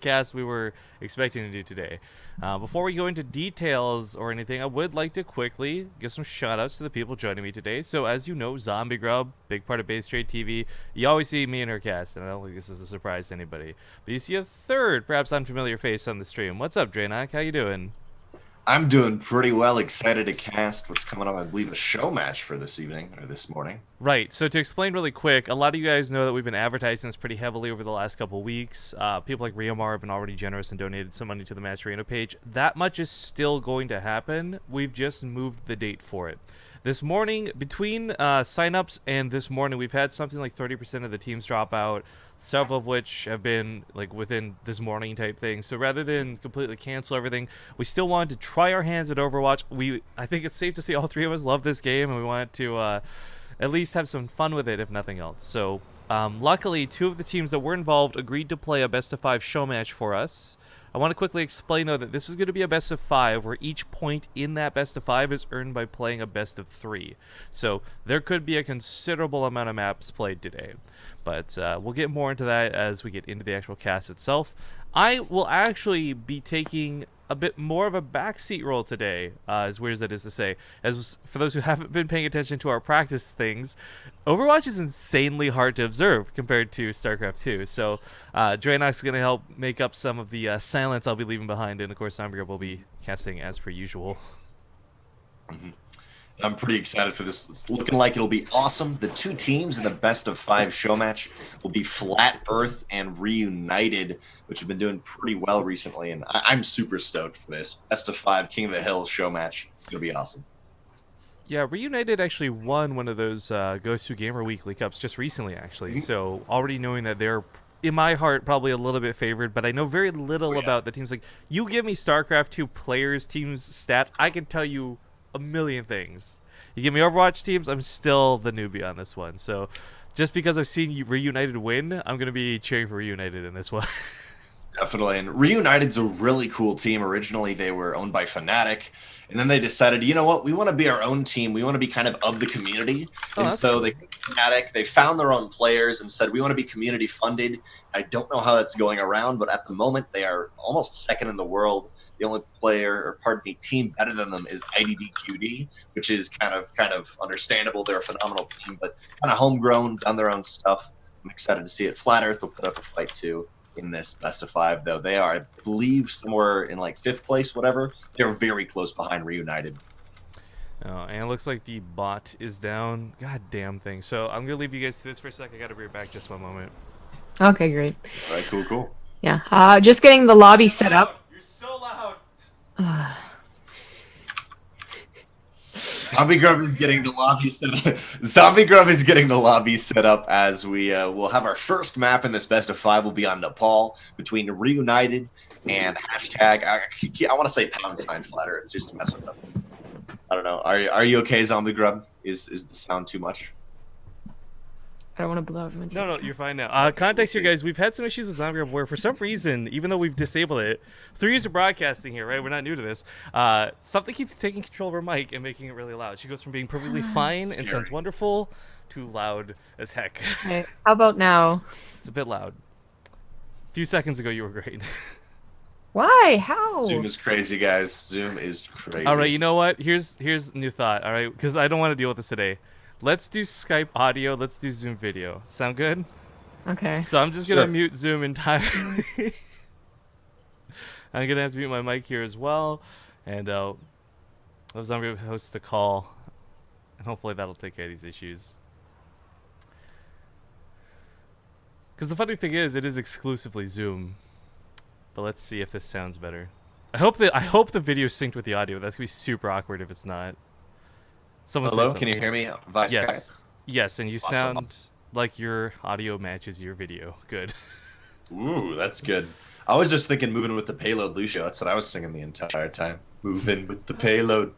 cast we were expecting to do today. Before we go into details or anything, I would like to quickly give some shout outs to the people joining me today. So, as you know, Zombie Grub, big part of BaseTRadeTV. You always see me in her cast, and I don't think this is a surprise to anybody. But you see a third, perhaps unfamiliar face on the stream. What's up, Draenok? How you doing? I'm doing pretty well. Excited to cast what's coming up. I believe a show match for this evening or this morning. Right. So to explain really quick, a lot of you guys know that we've been advertising this pretty heavily over the last couple weeks. People like Riomar have been already generous and donated some money to the Match Arena page. That much is still going to happen. We've just moved the date for it. This morning, between signups and this morning, we've had something like 30% of the teams drop out, several of which have been like within this morning type thing. So rather than completely cancel everything, we still wanted to try our hands at Overwatch. I think it's safe to say all three of us love this game, and we wanted to at least have some fun with it, if nothing else. So luckily, two of the teams that were involved agreed to play a best of 5 show match for us. I want to quickly explain, though, that this is going to be a best of 5, where each point in that best of 5 is earned by playing a best of 3. So there could be a considerable amount of maps played today. But we'll get more into that as we get into the actual cast itself. I will actually be taking a bit more of a backseat role today, as weird as that is to say. As for those who haven't been paying attention to our practice things, Overwatch is insanely hard to observe compared to StarCraft 2. So Draenok's going to help make up some of the silence I'll be leaving behind, and of course Zombie will be casting as per usual. Mhm. I'm pretty excited for this. It's looking like it'll be awesome. The two teams in the best of 5 show match will be Flat Earth and Reunited, which have been doing pretty well recently. And I'm super stoked for this best of 5 King of the Hill show match. It's going to be awesome. Yeah, Reunited actually won one of those Goes to Gamer Weekly Cups just recently, actually. Mhm. So already knowing that they're, in my heart, probably a little bit favored, but I know very little Oh, yeah. about the teams. Like, you give me StarCraft 2 players, teams, stats, I can tell you a million things. You give me Overwatch teams, I'm still the newbie on this one. So just because I've seen Reunited win, I'm going to be cheering for Reunited in this one. Definitely. And Reunited's a really cool team. Originally, they were owned by Fnatic. And then they decided, you know what? We want to be our own team. We want to be kind of the community. Oh, And that's so cool. they Fnatic, they found their own players and said, we want to be community funded. I don't know how that's going around, but at the moment, they are almost second in the world. The only player, or pardon me, team better than them is IDDQD, which is kind of understandable. They're a phenomenal team, but kind of homegrown, done their own stuff. I'm excited to see it. Flat Earth will put up a fight too in this best of 5, though. They are, I believe, somewhere in like 5th place, whatever. They're very close behind Reunited. Oh, and it looks like the bot is down. God damn thing. So I'm going to leave you guys to this for a sec. I got to be right back just one moment. Okay, great. All right, cool, cool. Yeah, just getting the lobby set up. You're so loud. Zombie Grub is getting the lobby set up. Zombie Grub is getting the lobby set up as we will have our first map in this best of 5 will be on Nepal between Reunited and hashtag. I want to say pound sign Flat Earth just to mess with them. I don't know. Are you okay, Zombie Grub? Is the sound too much? I don't want to blow everyone's No, head. you're fine now. Context here, guys. We've had some issues with Zombie where, for some reason, even though we've disabled it, 3 years of broadcasting here, right? We're not new to this. Something keeps taking control of her mic and making it really loud. She goes from being perfectly fine and sounds wonderful to loud as heck. Okay, how about now? It's a bit loud. A few seconds ago, you were great. Why? How? Zoom is crazy, guys. Zoom is crazy. All right, you know what? Here's a new thought. All right, because I don't want to deal with this today. Let's do Skype audio. Let's do Zoom video. Sound good? Okay. So I'm just gonna Sure. mute Zoom entirely. I'm gonna have to mute my mic here as well, and I'm gonna host the call, and hopefully that'll take care of these issues. Because the funny thing is, it is exclusively Zoom. But let's see if this sounds better. I hope the video synced with the audio. That's gonna be super awkward if it's not. Someone say Hello, something. can you hear me via Yes. Skype? Yes, and you Awesome. sound like your audio matches your video. Good. Ooh, that's good. I was just thinking moving with the payload, Lucio. That's what I was singing the entire time. Moving with the payload.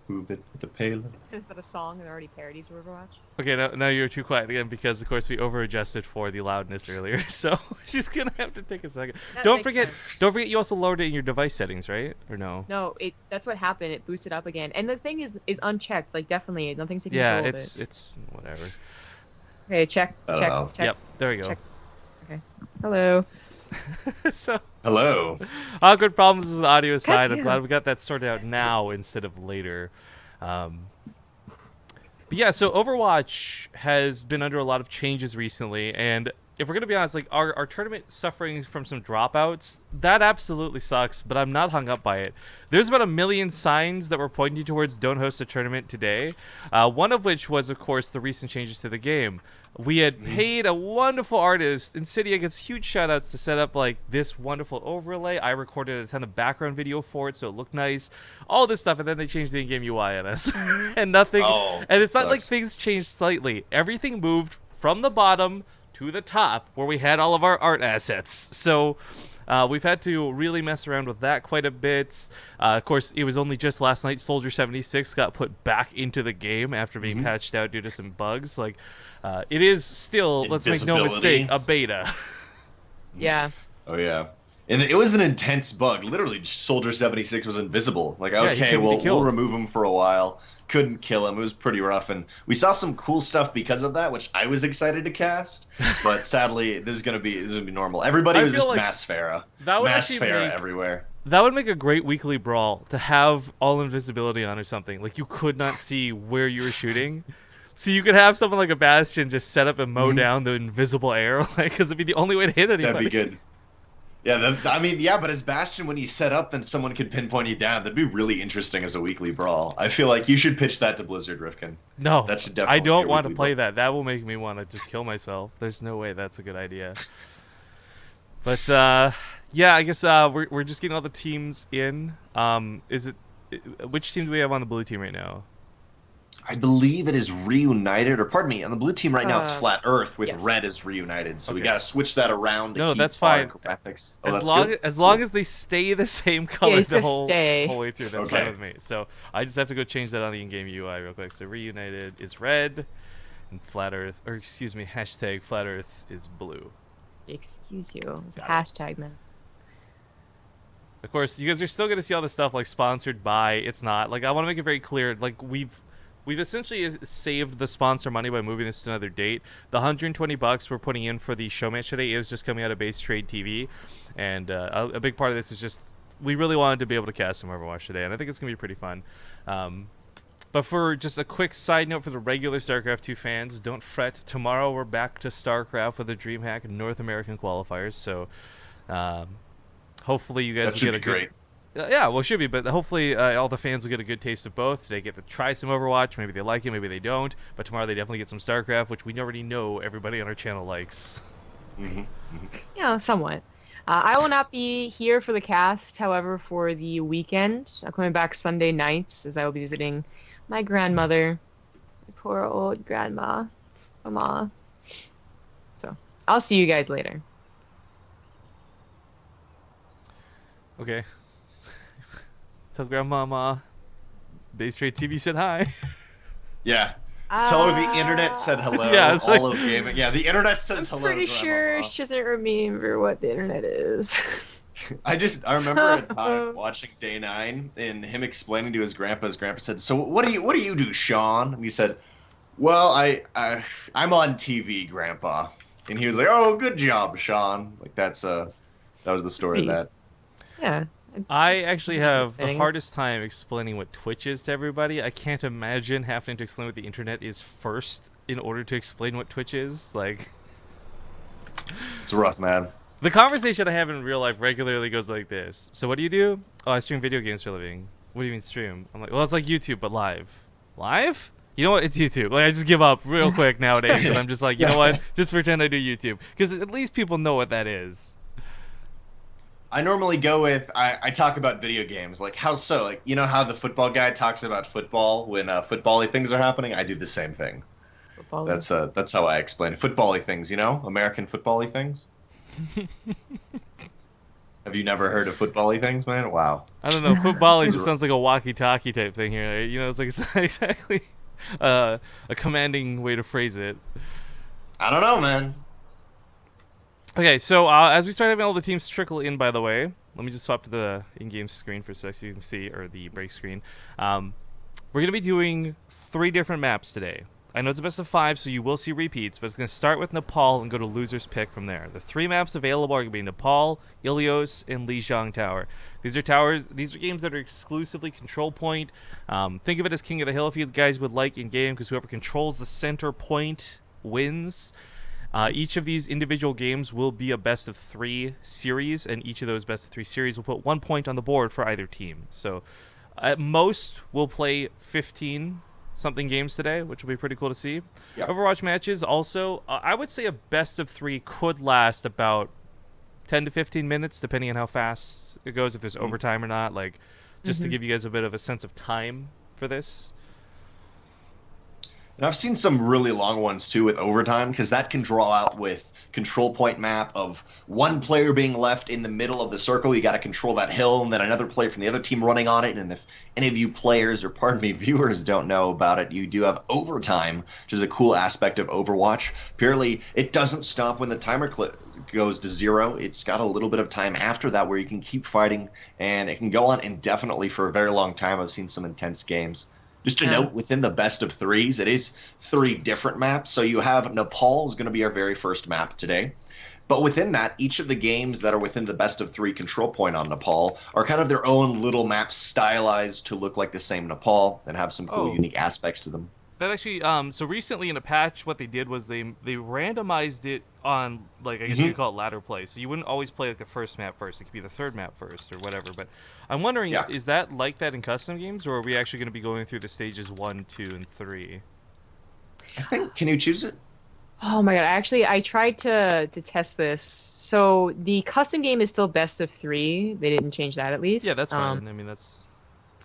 Moving with the payload. Is that a song that already parodies Overwatch? Okay, now you're too quiet again because, of course, we over-adjusted for the loudness earlier. So she's gonna have to take a second. That Don't makes forget, sense. don't forget, you also lowered it in your device settings, right? Or no? No, that's what happened. It boosted up again, and the thing is unchecked. Like definitely, nothing's taking control Yeah, of it's whatever. Okay, check, I don't check, know. check. Yep, there we go. check. Okay. Hello. So Hello. Awkward problems with the audio aside, I'm damn. glad we got that sorted out now instead of later. But yeah, so Overwatch has been under a lot of changes recently, and if we're going to be honest, like our tournament suffering from some dropouts, that absolutely sucks, but I'm not hung up by it. There's about 1 million signs that were pointing towards don't host a tournament today, one of which was, of course, the recent changes to the game. We had paid a wonderful artist, and Cydia gets huge shoutouts to set up like this wonderful overlay. I recorded a ton of background video for it, so it looked nice. All this stuff, and then they changed the in-game UI on us, and nothing. Oh, And it's that not like sucks. things changed slightly. Everything moved from the bottom to the top, where we had all of our art assets. So. We've had to really mess around with that quite a bit. Of course, it was only just last night Soldier 76 got put back into the game after being patched out due to some bugs. Like, it is still, let's make no Invisibility. mistake, a beta. Yeah. Oh yeah. And it was an intense bug. Literally, Soldier 76 was invisible. Like, he okay, couldn't be we'll killed. remove him for a while. Couldn't kill him. It was pretty rough, and we saw some cool stuff because of that, which I was excited to cast. But sadly, this is gonna be normal. Everybody I was feel just like mass Pharah. that would Mass actually Pharah make- everywhere. That would make a great weekly brawl to have all invisibility on or something. Like, you could not see where you were shooting. So you could have someone like a Bastion just set up and mow down the invisible air, like, because it'd be the only way to hit anybody. That'd be good. Yeah, I mean, yeah, but as Bastion, when you set up, then someone could pinpoint you down. That'd be really interesting as a weekly brawl. I feel like you should pitch that to Blizzard, Rifkin. No, That should definitely I be don't a want to weekly play brawl. that. That will make me want to just kill myself. There's no way that's a good idea. But yeah, I guess we're just getting all the teams in. Which team do we have on the blue team right now? I believe it is Reunited, or pardon me, on the blue team right now it's Uh, Flat Earth with yes. red is Reunited. So we Okay. got to switch that around to No, keep that's our fine. graphics. Oh, As that's long good. as long as they stay the same color it the says whole stay. way through, that's Okay. fine with me. So I just have to go change that on the in-game UI real quick. So Reunited is red, and Flat Earth, or excuse me, hashtag Flat Earth is blue. Excuse you. It's a Got it. hashtag, man. Of course, you guys are still gonna see all this stuff like sponsored by. It's not like I want to make it very clear. Like we've essentially saved the sponsor money by moving this to another date. The $120 we're putting in for the showmatch today is just coming out of BaseTRadeTV, and a big part of this is just we really wanted to be able to cast some Overwatch today, and I think it's gonna be pretty fun. But for just a quick side note for the regular StarCraft 2 fans, don't fret. Tomorrow we're back to StarCraft with the DreamHack North American qualifiers. So. Hopefully you guys That will should get be a good. great. Yeah, well, it should be, but hopefully all the fans will get a good taste of both today. Get to try some Overwatch. Maybe they like it, maybe they don't. But tomorrow they definitely get some StarCraft, which we already know everybody on our channel likes. Yeah, somewhat. I will not be here for the cast, however, for the weekend. I'm coming back Sunday nights as I will be visiting my grandmother, my poor old grandma, Mama. So I'll see you guys later. Okay. Tell Grandmama. BaseTRadeTV said hi. Yeah. Tell her the internet said hello. Yeah, it's all like- of gaming. Yeah, the internet says I'm hello. pretty sure Grandmama. she doesn't remember what the internet is. I remember a time watching Day 9 and him explaining to his grandpa. His grandpa said, "So what do you do, Sean?" And he said, "Well, I'm on TV, Grandpa." And he was like, "Oh, good job, Sean." Like that was the story of Sweet. that. Yeah. I It's- actually it's have the exciting. hardest time explaining what Twitch is to everybody. I can't imagine having to explain what the internet is first in order to explain what Twitch is. Like, It's rough, man. the conversation I have in real life regularly goes like this. So what do you do? Oh, I stream video games for a living. What do you mean stream? I'm like, well, it's like YouTube, but live. Live? You know what? It's YouTube. Like, I just give up real quick nowadays, and I'm just like, you know what? Just pretend I do YouTube. Because at least people know what that is. I normally go with I talk about video games, like how so? Like you know how the football guy talks about football when football-y things are happening? I do the same thing. Football. That's how I explain it. Football-y things, you know? American football-y things? Have you never heard of football-y things, man? Wow. I don't know. Football just sounds like a walkie-talkie type thing here. Right? You know, it's like it's not exactly a commanding way to phrase it. I don't know, man. Okay, so as we start having all the teams trickle in, by the way, let me just swap to the in-game screen for a sec so you can see, or the break screen. We're going to be doing 3 different maps today. I know it's a best of 5, so you will see repeats, but it's going to start with Nepal and go to loser's pick from there. The 3 maps available are going to be Nepal, Ilios, and Lijiang Tower. These are games that are exclusively control point. Think of it as King of the Hill if you guys would like in game, because whoever controls the center point wins. Each of these individual games will be a best of 3 series, and each of those best of 3 series will put 1 point on the board for either team. So at most, we'll play 15 something games today, which will be pretty cool to see. Yep. Overwatch matches also, I would say a best of 3 could last about 10 to 15 minutes, depending on how fast it goes, if there's overtime or not, like just to give you guys a bit of a sense of time for this. And I've seen some really long ones too with overtime, because that can draw out with control point map of one player being left in the middle of the circle. You got to control that hill, and then another player from the other team running on it. And if any of you players, or pardon me, viewers don't know about it, you do have overtime, which is a cool aspect of Overwatch. Purely, it doesn't stop when the timer goes to 0. It's got a little bit of time after that where you can keep fighting, and it can go on indefinitely for a very long time. I've seen some intense games. Just to note, within the best of 3s, it is 3 different maps. So you have Nepal is going to be our very first map today. But within that, each of the games that are within the best of 3 control point on Nepal are kind of their own little maps stylized to look like the same Nepal and have some cool, unique aspects to them. That actually, so recently in a patch, what they did was they randomized it on, like, I guess you could call it ladder play. So you wouldn't always play like the first map first. It could be the third map first or whatever. But I'm wondering, is that like that in custom games, or are we actually going to be going through the stages 1, 2, and 3? I think, can you choose it? Oh my god, actually I tried to test this. So the custom game is still best of 3. They didn't change that at least. Yeah, that's fine. I mean, that's...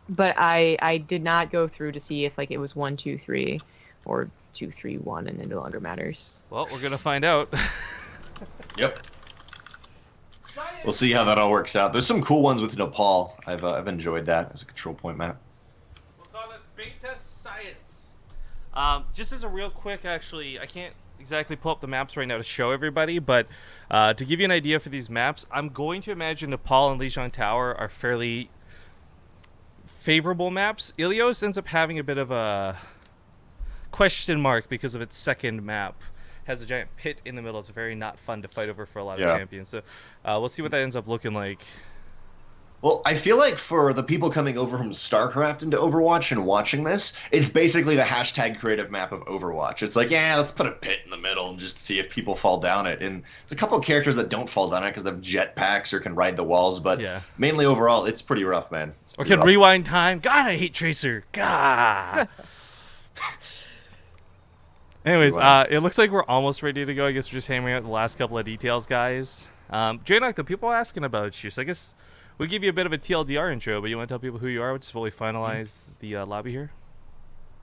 But I did not go through to see if like it was 1, 2, 3 or 2, 3, 1, and it no longer matters. Well, we're gonna find out. Yep. We'll see how that all works out. There's some cool ones with Nepal. I've enjoyed that as a control point map. We'll call it beta science. Just as a real quick, actually, I can't exactly pull up the maps right now to show everybody, but to give you an idea for these maps, I'm going to imagine Nepal and Lijiang Tower are fairly favorable maps. Ilios ends up having a bit of a question mark because of its second map. Has a giant pit in the middle. It's very not fun to fight over for a lot of champions. So we'll see what that ends up looking like. Well, I feel like for the people coming over from StarCraft into Overwatch and watching this, it's basically the hashtag creative map of Overwatch. It's like, yeah, let's put a pit in the middle and just see if people fall down it. And there's a couple of characters that don't fall down it because they have jetpacks or can ride the walls, but mainly overall, it's pretty rough, man. Or can rewind time. God, I hate Tracer. God. Anyways, it looks like we're almost ready to go. I guess we're just hammering out the last couple of details, guys. J-Knock, the people are asking about you, so I guess we'll give you a bit of a TLDR intro, but you want to tell people who you are just while we finalize the lobby here?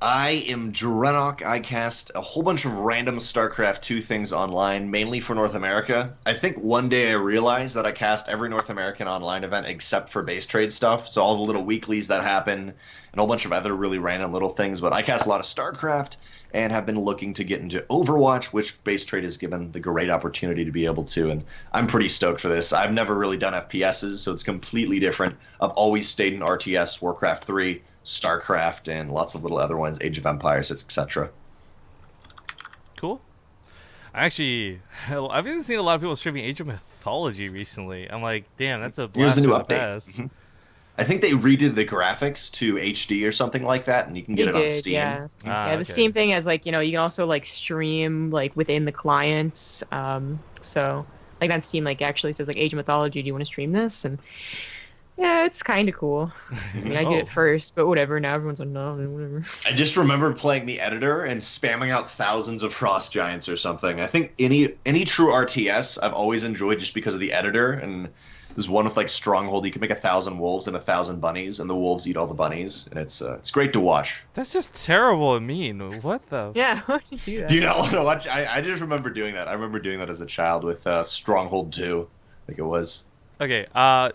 I am Drenok. I cast a whole bunch of random StarCraft 2 things online, mainly for North America. I think one day I realized that I cast every North American online event except for base trade stuff, so all the little weeklies that happen, and a whole bunch of other really random little things. But I cast a lot of StarCraft and have been looking to get into Overwatch, which base trade has given the great opportunity to be able to, and I'm pretty stoked for this. I've never really done FPSs, so it's completely different. I've always stayed in RTS, Warcraft 3, StarCraft, and lots of little other ones, Age of Empires, etc. Cool. I've even seen a lot of people streaming Age of Mythology recently. I'm like, damn, that's a blast from the past. I think they redid the graphics to HD or something like that, and you can get it on Steam. Yeah, the Steam thing is like, you can also like stream like within the clients. So like on Steam, like actually says like Age of Mythology, do you want to stream this? And yeah, it's kind of cool. I mean, I did it first, but whatever. Now everyone's like, no, whatever. I just remember playing the editor and spamming out thousands of frost giants or something. I think any true RTS I've always enjoyed just because of the editor. And there's one with like Stronghold. You can make 1,000 wolves and 1,000 bunnies, and the wolves eat all the bunnies, and it's great to watch. That's just terrible and mean. What the? Yeah, why'd you do that? Do you not want to watch? I just remember doing that. I remember doing that as a child with Stronghold 2, I think it was. Okay,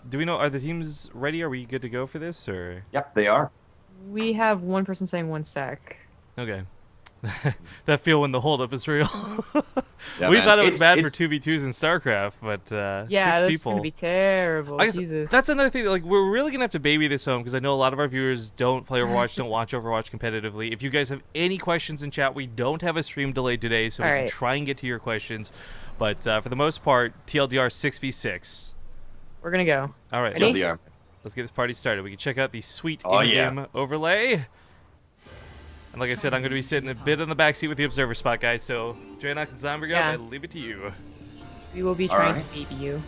do we know, are the teams ready? Are we good to go for this, or? Yep, they are. We have one person saying 1 sec. Okay. That feel when the holdup is real. Yeah, We man. thought it was It's- bad for it's- 2v2s in StarCraft, but Yeah, 6 that's people. gonna be terrible. I guess Jesus. that's another thing. Like, we're really gonna have to baby this home because I know a lot of our viewers don't play Overwatch, don't watch Overwatch competitively. If you guys have any questions in chat, we don't have a stream delay today, so we can Alright. try and get to your questions. But for the most part, TLDR 6v6. We're gonna go. All right, Ready? TLDR. let's get this party started. We can check out the sweet Oh, in-game overlay. And like I said, I'm going to be sitting a bit in the backseat with the observer spot, guys. So, Draenok and Zomberg, Yeah. I leave it to you. We will be All trying right. to baby you.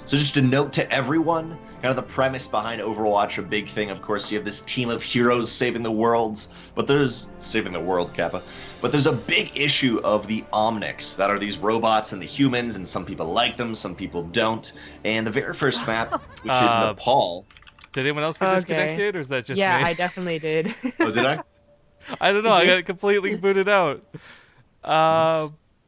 So just a note to everyone, kind of the premise behind Overwatch, a big thing, of course, you have this team of heroes saving the worlds, but there's saving the world, Kappa. But there's a big issue of the Omnics, that are these robots and the humans, and some people like them, some people don't. And the very first map, which is Nepal. Did anyone else get Okay. disconnected, or is that just Yeah, me? I definitely did. Oh, did I? I don't know. I Did you? got completely booted out.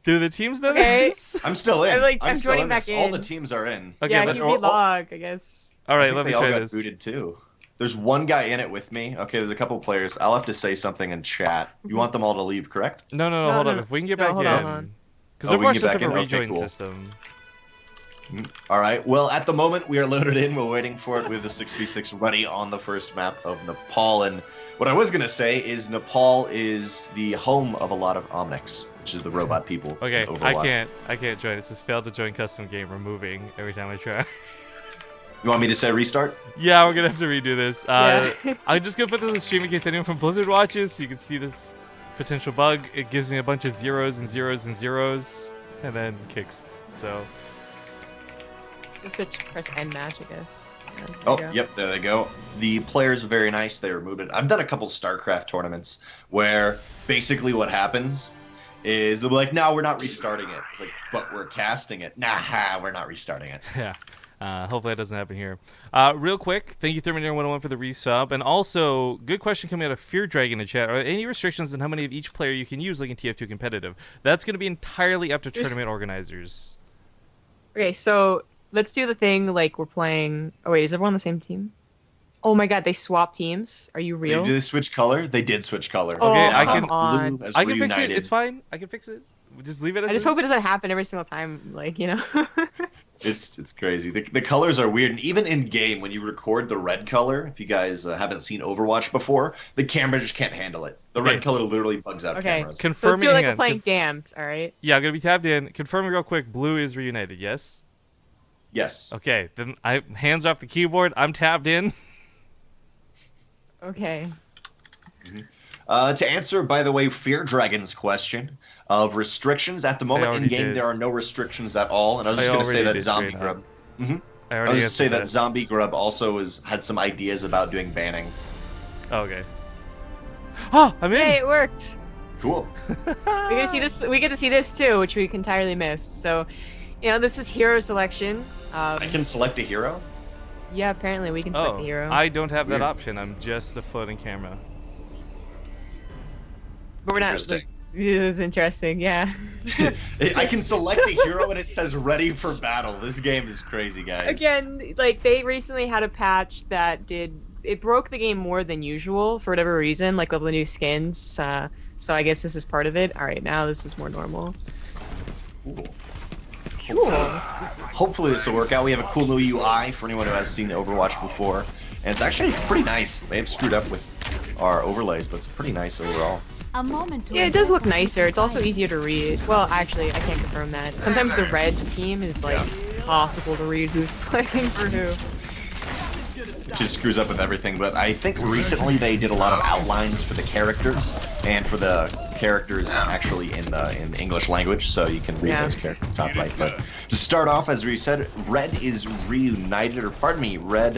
Do the teams know Okay. this? I'm still in. I'm still joining in back this. All in. the teams are in. Okay, yeah, let- QB log, I guess. All I right, think let me they all try got this. booted too. There's one guy in it with me. Okay, there's a couple players. I'll have to say something in chat. You want them all to leave, correct? No, No, hold no, on. no. If we can get No, back hold in. on. Because Oh, we Overwatch can does get have a back in? Okay, rejoin cool. system. All right. Well, at the moment, we are loaded in. We're waiting for it. We have the 6v6 ready on the first map of Nepal. And what I was going to say is Nepal is the home of a lot of Omnics, which is the robot people. in Okay, Overwatch. I can't join. It says failed to join custom game, removing every time I try. You want me to say restart? Yeah, we're gonna have to redo this. Yeah. I'm just gonna put this on stream in case anyone from Blizzard watches, so you can see this potential bug. It gives me a bunch of zeros and zeros and zeros, and then kicks. So Just press end match, I guess. Yeah, there Oh, you go. yep, there they go. The players are very nice. They removed it. I've done a couple StarCraft tournaments where basically what happens is they'll be like, no, we're not restarting it. It's like, but we're casting it. Nah, we're not restarting it. yeah. Hopefully that doesn't happen here. Real quick, thank you Therminator101 for the resub, and also good question coming out of Fear Dragon in chat. Are any restrictions on how many of each player you can use, like in TF2 competitive? That's going to be entirely up to tournament organizers. Okay, so let's do the thing like we're playing. Oh wait, is everyone on the same team? Oh my God, they swapped teams. Are you real? Did they switch color? They did switch color. Oh, Okay, Now I have can- on. blue as I can fix it. Reunited. It's fine. I can fix it. Just leave it as I just is. hope it doesn't happen every single time. Like It's crazy. The colors are weird, and even in game, when you record the red color, if you guys haven't seen Overwatch before, the camera just can't handle it. The Okay. red color literally bugs out Okay. cameras. So Confirming. let's do it like hang we're on, playing conf- Damned. All right. yeah, I'm gonna be tabbed in. Confirming real quick. Blue is reunited. Yes. Yes. Okay. Then I hands off the keyboard. I'm tabbed in. Okay. To answer, by the way, Fear Dragon's question of restrictions, at the moment in already game did. there are no restrictions at all, and I was just I going to say already that did, Zombie Draenok. Grub. I I already was going to say answered that Zombie Grub also had some ideas about doing banning. Okay. Oh, I'm in. Hey, it worked. Cool. We get to see this. We get to see this too, which we entirely missed. So, this is hero selection. I can select a hero. Yeah, apparently we can select the hero. I don't have that Weird. option. I'm just a floating camera. but we're not. Interesting. It's interesting. Yeah. I can select a hero and it says ready for battle. This game is crazy, guys. Again, like they recently had a patch that it broke the game more than usual for whatever reason, like with the new skins. So I guess this is part of it. All right, now this is more normal. Cool. Cool. Hopefully this will work out. We have a cool new UI for anyone who has seen Overwatch before. And it's pretty nice. They have screwed up with our overlays, but it's pretty nice overall. A moment to Yeah, it does look embrace nicer. It's also easier to read. Well, actually, I can't confirm that. Sometimes the red team is like impossible to read who's playing for who. It just screws up with everything, but I think recently they did a lot of outlines for the characters, and for the characters actually in the English language, so you can read Yeah. those characters top right. But to start off, as we said, red is reunited, or pardon me, red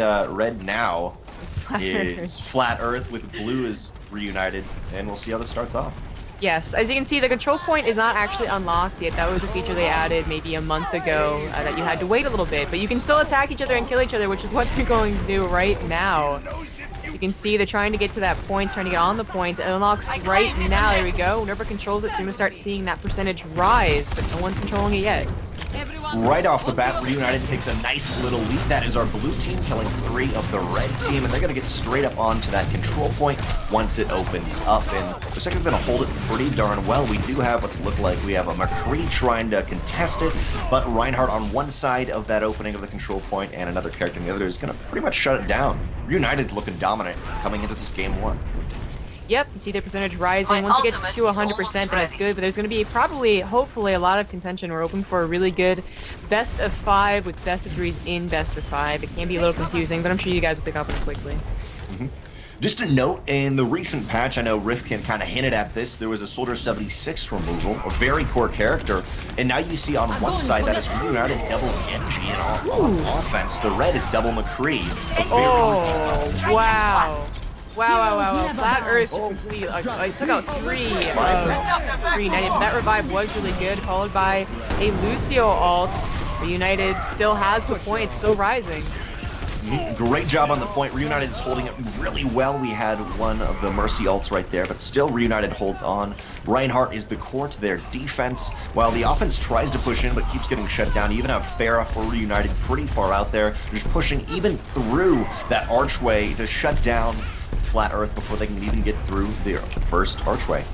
now It's flat is flat Earth, with blue is reunited, and we'll see how this starts off. Yes, as you can see, the control point is not actually unlocked yet. That was a feature they added maybe a month ago that you had to wait a little bit. But you can still attack each other and kill each other, which is what they're going to do right now. You can see they're trying to get to that point, trying to get on the point. It unlocks right now. There we go. Whoever controls it, so you're going to start seeing that percentage rise, but no one's controlling it yet. right off the bat, Reunited takes a nice little lead. That is our blue team killing 3 of the red team, and they're going to get straight up onto that control point once it opens up. And the second's going to hold it pretty darn well. We do have what's look like we have a McCree trying to contest it, but Reinhardt on one side of that opening of the control point and another character on the other is going to pretty much shut it down. Reunited looking dominant coming into this game 1. Yep, you see the percentage rising. Once it gets to 100%, then it's good, but there's going to be probably, hopefully, a lot of contention. We're hoping for a really good best of 5 with best of 3s in best of 5. It can be a little confusing, but I'm sure you guys will pick up on it quickly. Just a note, in the recent patch, I know Rifkin kind of hinted at this, there was a Soldier 76 removal, a very core character, and now you see on one side that is Reunited double Genji, and on offense, the red is double McCree. Oh, wow. Wow. Flat Earth just completely, took out 3 of Reunited. That revive was really good, followed by a Lucio ult. Reunited still has the point, it's still rising. Great job on the point. Reunited is holding it really well. We had one of the Mercy ults right there, but still Reunited holds on. Reinhardt is the core to their defense, while the offense tries to push in but keeps getting shut down. You even have Farah for Reunited pretty far out there, just pushing even through that archway to shut down Flat Earth before they can even get through the first archway.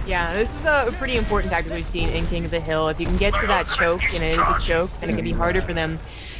Yeah, this is a pretty important tactic we've seen in King of the Hill. If you can get to that choke, and it is a choke, then it can be harder for them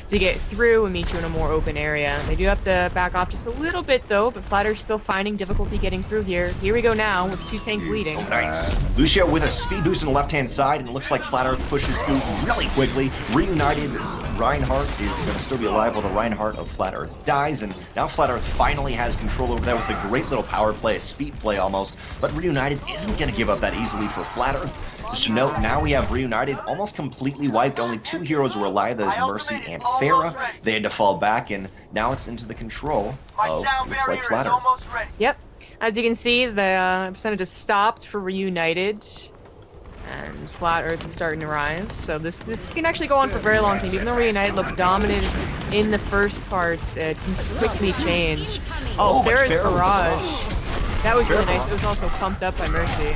to get through and meet you in a more open area. They do have to back off just a little bit though, but Flatter's still finding difficulty getting through here. Here we go now with 2 tanks leading. Oh, nice. Lucio with a speed boost on the left-hand side, and it looks like Flat Earth pushes through really quickly. Reunited, Reinhardt is going to still be alive while the Reinhardt of Flat Earth dies, and now Flat Earth finally has control over that with a great little power play, a speed play almost, but Reunited isn't going to give up that easily for Flat Earth. Just a note, now we have Reunited almost completely wiped. Only 2 heroes were alive, that is Mercy and Farah. They had to fall back, and now it's into the control of, looks like Flat Earth. Yep. As you can see, the percentage has stopped for Reunited, and Flat Earth is starting to rise. So this can actually go on for a very long time. Even though Reunited looked dominant in the first parts, it can quickly change. Oh, Farah's barrage. That was really nice. It was also pumped up by Mercy.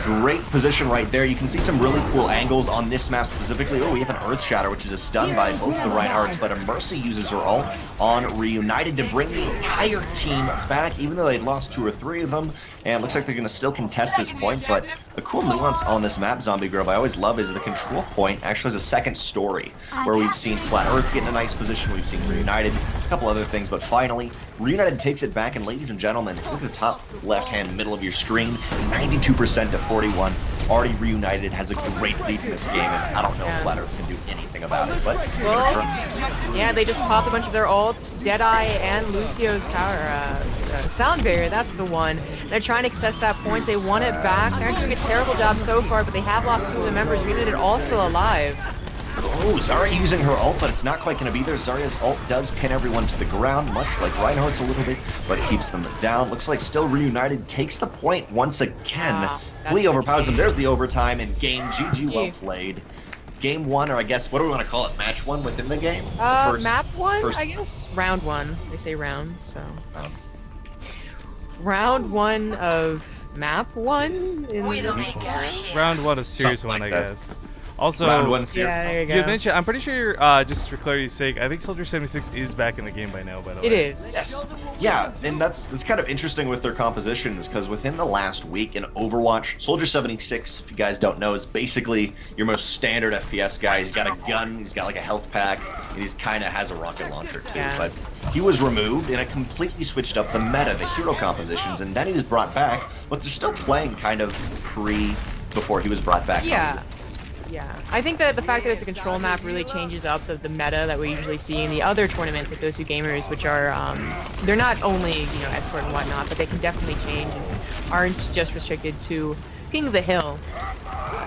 Great position right there. You can see some really cool angles on this map specifically. Oh, we have an Earth Shatter, which is a stun by both the Reinhardts, but a Mercy uses her ult on Reunited to bring the entire team back, even though they'd lost 2 or 3 of them. And it looks like they're going to still contest this point, but the cool nuance on this map, Zombie Grove, I always love is the control point actually has a second story, where we've seen Flat Earth get in a nice position, we've seen Reunited, a couple other things, but finally, Reunited takes it back, and ladies and gentlemen, look at the top left-hand middle of your screen, 92% to 41. Already Reunited has a great lead in this game, and I don't know if Flat Earth can do anything about it, but... Well, yeah, they just popped a bunch of their ults, Deadeye and Lucio's power, Sound Barrier, that's the one. They're trying to contest that point, they won it back, they're doing a terrible job so far, but they have lost 2 of the members. Reunited all still alive. Oh, Zarya using her ult, but it's not quite going to be there. Zarya's ult does pin everyone to the ground, much like Reinhardt's a little bit, but it keeps them down. Looks like still Reunited takes the point once again. Glee overpowers them. There's the overtime in game. GG, well played. Game 1, or I guess, what do we want to call it? Match 1 within the game? Map 1, I guess? Round 1. They say round, so... Round 1 of map 1? Round 1 of series 1, I guess. Also, Round 1 series. Yeah, there you go. you mentioned, I'm pretty sure, just for clarity's sake, I think Soldier 76 is back in the game by now, by the way. It is. Yes. Yeah, and that's kind of interesting with their compositions, because within the last week in Overwatch, Soldier 76, if you guys don't know, is basically your most standard FPS guy. He's got a gun, he's got like a health pack, and he's kind of has a rocket launcher too. Yeah. But he was removed, and it completely switched up the meta, the hero compositions, and then he was brought back, but they're still playing kind of before he was brought back. Yeah. Yeah, I think that the fact that it's a control map really changes up the meta that we usually see in the other tournaments, like those 2 gamers, which are, they're not only, you know, escort and whatnot, but they can definitely change and aren't just restricted to King of the Hill.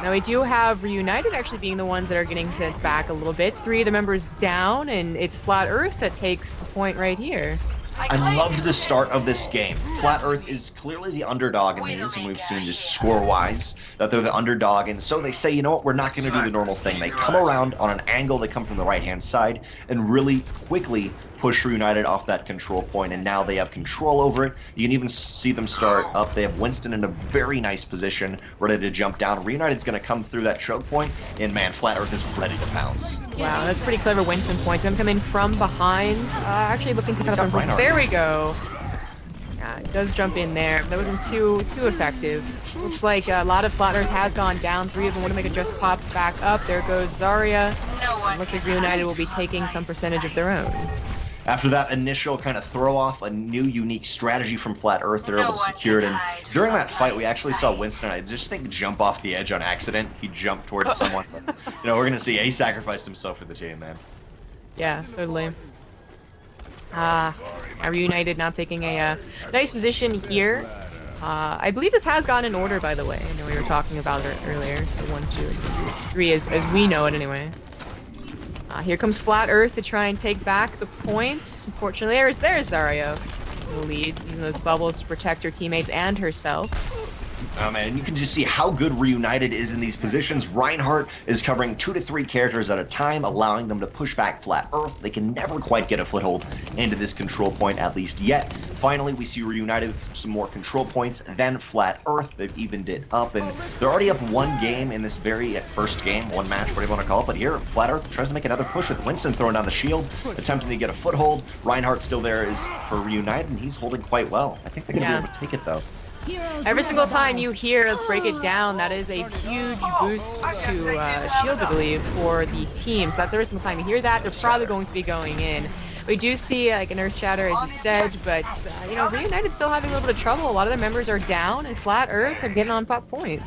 Now we do have Reunited actually being the ones that are getting sent back a little bit. 3 of the members down, and it's Flat Earth that takes the point right here. I loved the start of this game. Flat Earth is clearly the underdog in these, and we've seen just score-wise that they're the underdog, and so they say, you know what, we're not going to do the normal thing. They come around on an angle, they come from the right-hand side, and really quickly push Reunited off that control point, and now they have control over it. You can even see them start up. They have Winston in a very nice position, ready to jump down. Reunited's going to come through that choke point, and man, Flat Earth is ready to pounce. Wow, that's pretty clever Winston points. Gonna come in from behind. Actually looking to cut up from There we go. Yeah, it does jump in there. That wasn't too effective. Looks like a lot of Flat Earth has gone down. 3 of them Widowmaker just popped back up. There goes Zarya. Looks like Reunited will be taking some percentage of their own. After that initial kind of throw off, a new unique strategy from Flat Earth, they're able to secure it. And during that fight, we actually saw Winston, I just think, jump off the edge on accident. He jumped towards someone. But, you know, we're going to see he sacrificed himself for the team, man. Yeah, totally. Reunited now taking a nice position here. I believe this has gone in order, by the way. I know we were talking about it earlier. So 1, 2, 3, as we know it anyway. Here comes Flat Earth to try and take back the points. Unfortunately, there's Zarya in the lead, using those bubbles to protect her teammates and herself. Oh man, you can just see how good Reunited is in these positions. Reinhardt is covering 2 to 3 characters at a time, allowing them to push back Flat Earth. They can never quite get a foothold into this control point, at least yet. Finally, we see Reunited with some more control points than Flat Earth. They've evened it up, and they're already up 1 game in this very first game, 1 match, whatever you want to call it. But here, Flat Earth tries to make another push with Winston throwing down the shield, attempting to get a foothold. Reinhardt still there is for Reunited, and he's holding quite well. I think they're going to be able to take it, though. Every single time you hear "Let's break it down," that is a huge boost to shields, I believe, for the team. So that's every single time you hear that, they're probably going to be going in. We do see like an Earth Shatter, as you said, but you know, Reunited still having a little bit of trouble. A lot of their members are down, and Flat Earth are getting on top point.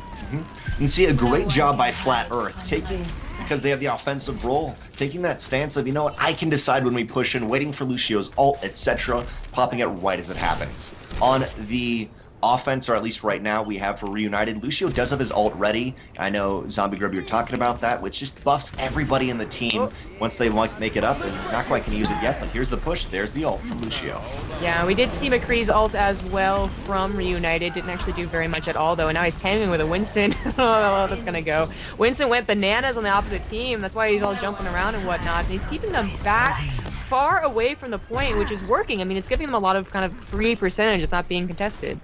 You see a great job by Flat Earth, taking, because they have the offensive role, taking that stance of, you know what, I can decide when we push in, waiting for Lucio's ult, etc., popping it right as it happens. On the offense, or at least right now, we have for Reunited, Lucio does have his ult ready. I know, Zombie Grub, you're talking about that, which just buffs everybody in the team once they make it up, and not quite can use it yet, but here's the push, there's the ult from Lucio. Yeah, we did see McCree's ult as well from Reunited. Didn't actually do very much at all, though, and now he's tangling with a Winston. Oh, that's gonna go. Winston went bananas on the opposite team. That's why he's all jumping around and whatnot, and he's keeping them back far away from the point, which is working. I mean, it's giving them a lot of kind of free percentage. It's not being contested.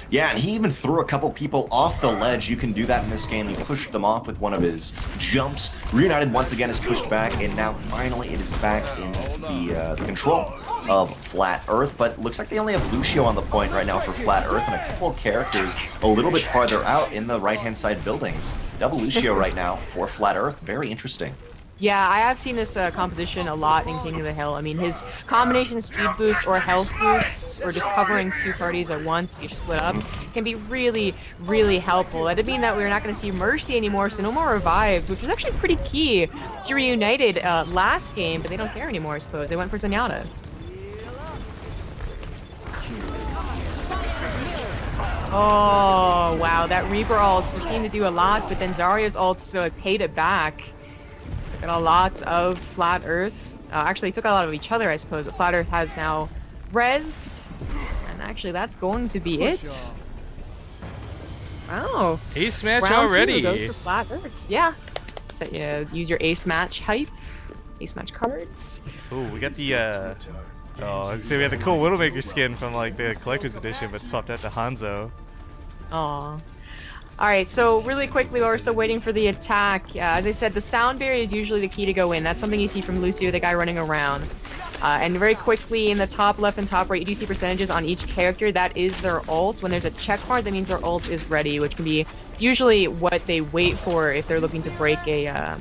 Yeah, and he even threw a couple people off the ledge. You can do that in this game. He pushed them off with one of his jumps. Reunited once again is pushed back, and now finally it is back in the control of Flat Earth. But looks like they only have Lucio on the point right now for Flat Earth, and a couple of characters a little bit farther out in the right-hand side buildings. Double Lucio right now for Flat Earth. Very interesting. Yeah, I have seen this composition a lot in King of the Hill. I mean, his combination of speed boost or health boosts, or just covering 2 parties at once, if you split up, can be really, really helpful. That did mean that we're not going to see Mercy anymore, so no more revives, which was actually pretty key to Reunited last game, but they don't care anymore, I suppose. They went for Zenyatta. Oh, wow, that Reaper ult seemed to do a lot, but then Zarya's ult paid it back. Got a lot of Flat Earth. Actually, took a lot of each other, I suppose, but Flat Earth has now res. And actually, that's going to be it. Wow. Ace match Round already. 2 goes to Flat Earth. Yeah. So, yeah, use your Ace match hype. Ace match cards. Ooh, we got the, oh, I was gonna say we had the cool Widowmaker skin from, like, the Collector's Edition, but swapped out to Hanzo. Aw. Alright, so really quickly, we're still waiting for the attack. As I said, the sound barrier is usually the key to go in. That's something you see from Lucio, the guy running around. And very quickly, in the top left and top right, you do see percentages on each character. That is their ult. When there's a check mark, that means their ult is ready, which can be usually what they wait for if they're looking to break a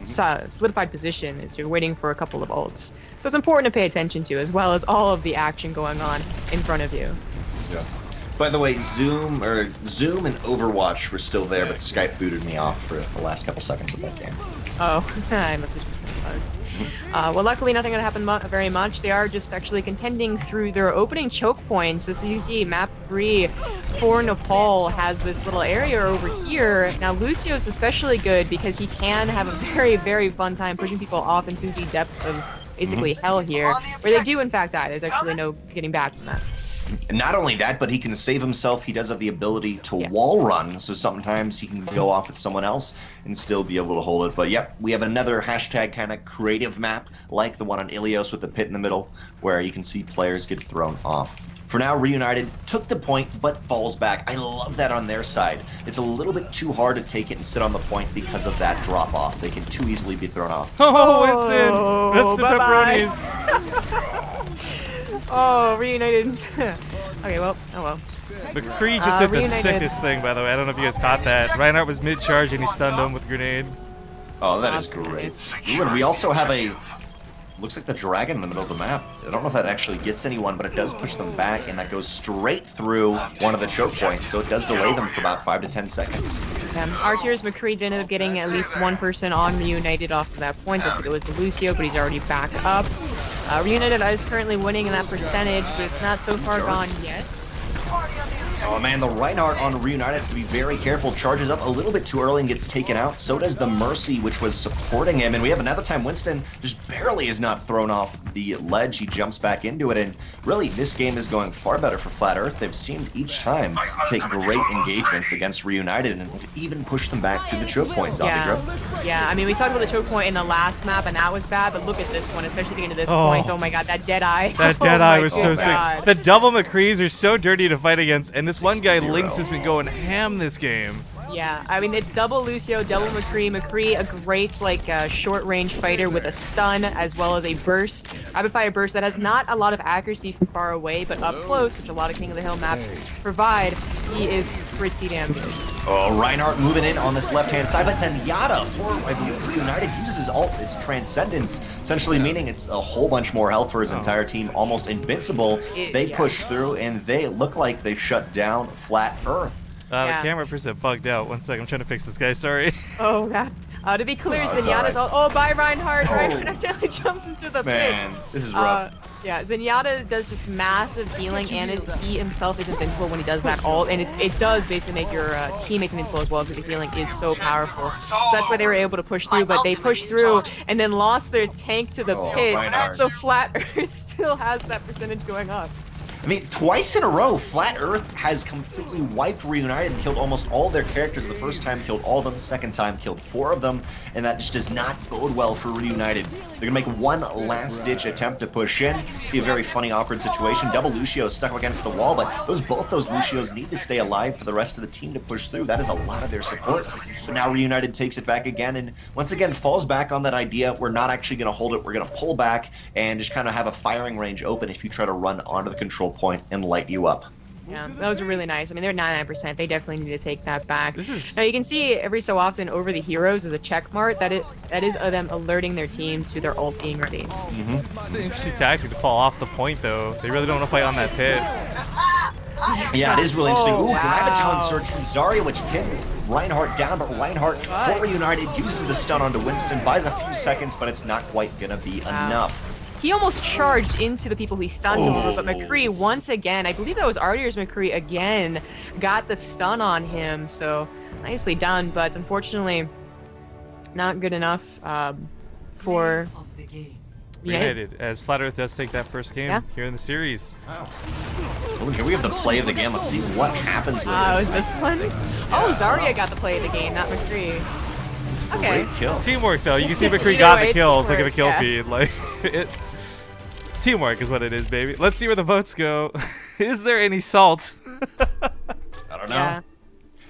solidified position, is you're waiting for a couple of ults. So it's important to pay attention to, as well as all of the action going on in front of you. Yeah. By the way, Zoom and Overwatch were still there, but Skype booted me off for the last couple seconds of that game. Oh, I must have just been bugged. Well, luckily nothing gonna happen very much. They are just actually contending through their opening choke points. As you see, map 3 for Nepal has this little area over here. Now, Lucio's especially good because he can have a very, very fun time pushing people off into the depths of basically hell here, where they do in fact die. There's actually no getting back from that. And not only that, but he can save himself. He does have the ability to wall run, so sometimes he can go off with someone else and still be able to hold it. But yep, we have another hashtag kind of creative map, like the one on Ilios with the pit in the middle, where you can see players get thrown off. For now, Reunited took the point, but falls back. I love that on their side. It's a little bit too hard to take it and sit on the point because of that drop-off. They can too easily be thrown off. Oh, Winston! Winston bye-bye. pepperonis! Oh, Reunited. Okay, well, oh well. McCree just did the Reunited. sickest thing, by the way. I don't know if you guys caught that. Reinhardt was mid-charge and he stunned him with a grenade. Oh, that is great. Ooh, and we also have a... Looks like the dragon in the middle of the map. I don't know if that actually gets anyone, but it does push them back, and that goes straight through one of the choke points, so it does delay them for about 5 to 10 seconds. Archer's McCree did end up getting at least one person on Reunited off of that point. I think it was the Lucio, but he's already back up. Reunited is currently winning in that percentage, but it's not so far gone yet. Oh man, the Reinhardt on Reunited has to be very careful. Charges up a little bit too early and gets taken out. So does the Mercy, which was supporting him. And we have another time Winston just barely is not thrown off the ledge. He jumps back into it. And really, this game is going far better for Flat Earth. They've seemed each time take great engagements against Reunited and even push them back to the choke points. Yeah, I mean, we talked about the choke point in the last map, and that was bad. But look at this one, especially getting to this point. Oh my god, that Deadeye. That Deadeye was so sick. The double McCrees are so dirty to fight against. And this one guy, Lynx, has been going ham this game. Yeah, I mean, it's double Lucio, double McCree. McCree, a great, like, short-range fighter with a stun as well as a burst. Rapid fire burst that has not a lot of accuracy from far away, but up close, which a lot of King of the Hill maps provide, he is pretty damn good. Oh, Reinhardt moving in on this left-hand side, but Zenyatta for Reunited uses his ult, its Transcendence, essentially meaning it's a whole bunch more health for his entire team, almost invincible. They push through, and they look like they shut down Flat Earth. The camera percent bugged out. 1 second, I'm trying to fix this guy, sorry. Oh, God. To be clear, Zenyatta's ult. Oh, bye, Reinhardt. Reinhardt accidentally jumps into the pit. Man, this is rough. Yeah, Zenyatta does just massive healing, and he himself is invincible when he does that ult, and it does basically make your teammates invincible as well, because the healing is so powerful. So that's why they were able to push through, but they pushed through and then lost their tank to the pit, so Flat Earth still has that percentage going up. I mean, twice in a row, Flat Earth has completely wiped Reunited and killed almost all their characters. The first time killed all of them, second time killed 4 of them, and that just does not bode well for Reunited. They're gonna make one last-ditch attempt to push in. See a very funny, awkward situation. Double Lucio stuck against the wall, but both those Lucios need to stay alive for the rest of the team to push through. That is a lot of their support. But now Reunited takes it back again, and once again falls back on that idea. We're not actually gonna hold it. We're gonna pull back and just kind of have a firing range open if you try to run onto the control point and light you up. Yeah, those are really nice. I mean, they're 99%. They definitely need to take that back. Now, you can see every so often over the heroes is a check mark. That is them alerting their team to their ult being ready. It's an interesting tactic to fall off the point, though. They really don't want to fight on that pit. Yeah, it is really interesting. Ooh, Graviton Surge from Zarya, which pins Reinhardt down, but Reinhardt, for Reunited, uses the stun onto Winston, buys a few seconds, but it's not quite gonna be enough. He almost charged into the people he stunned over, but McCree, once again, I believe that was Ardier's McCree again, got the stun on him, so nicely done, but unfortunately not good enough for Reunited, as Flat Earth does take that first game here in the series. Oh, here we have the play of the game. Let's see what happens with this. Is this one? Oh, Zarya got the play of the game, not McCree. Okay. Great kill. Teamwork, though. You can see McCree got the kills. Look at the kill feed. Like, it's teamwork is what it is, baby. Let's see where the votes go. Is there any salt? I don't know.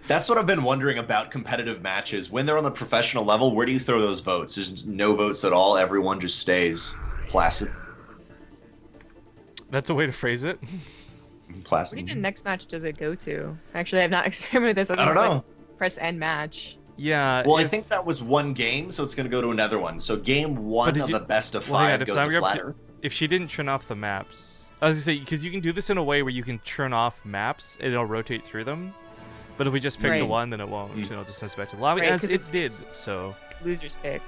That's what I've been wondering about competitive matches. When they're on the professional level, where do you throw those votes? There's no votes at all. Everyone just stays placid. That's a way to phrase it. Placid. What the next match does it go to? Actually, I have not experimented with this. I don't know. Press end match. Yeah. Well, I think that was one game, so it's going to go to another one. So game 1 of the best of 5 goes to Flat Earth. If she didn't turn off the maps, I was going to say, because you can do this in a way where you can turn off maps and it'll rotate through them. But if we just pick the one, then it won't. It'll just send us back to the lobby, as it did. So loser's pick.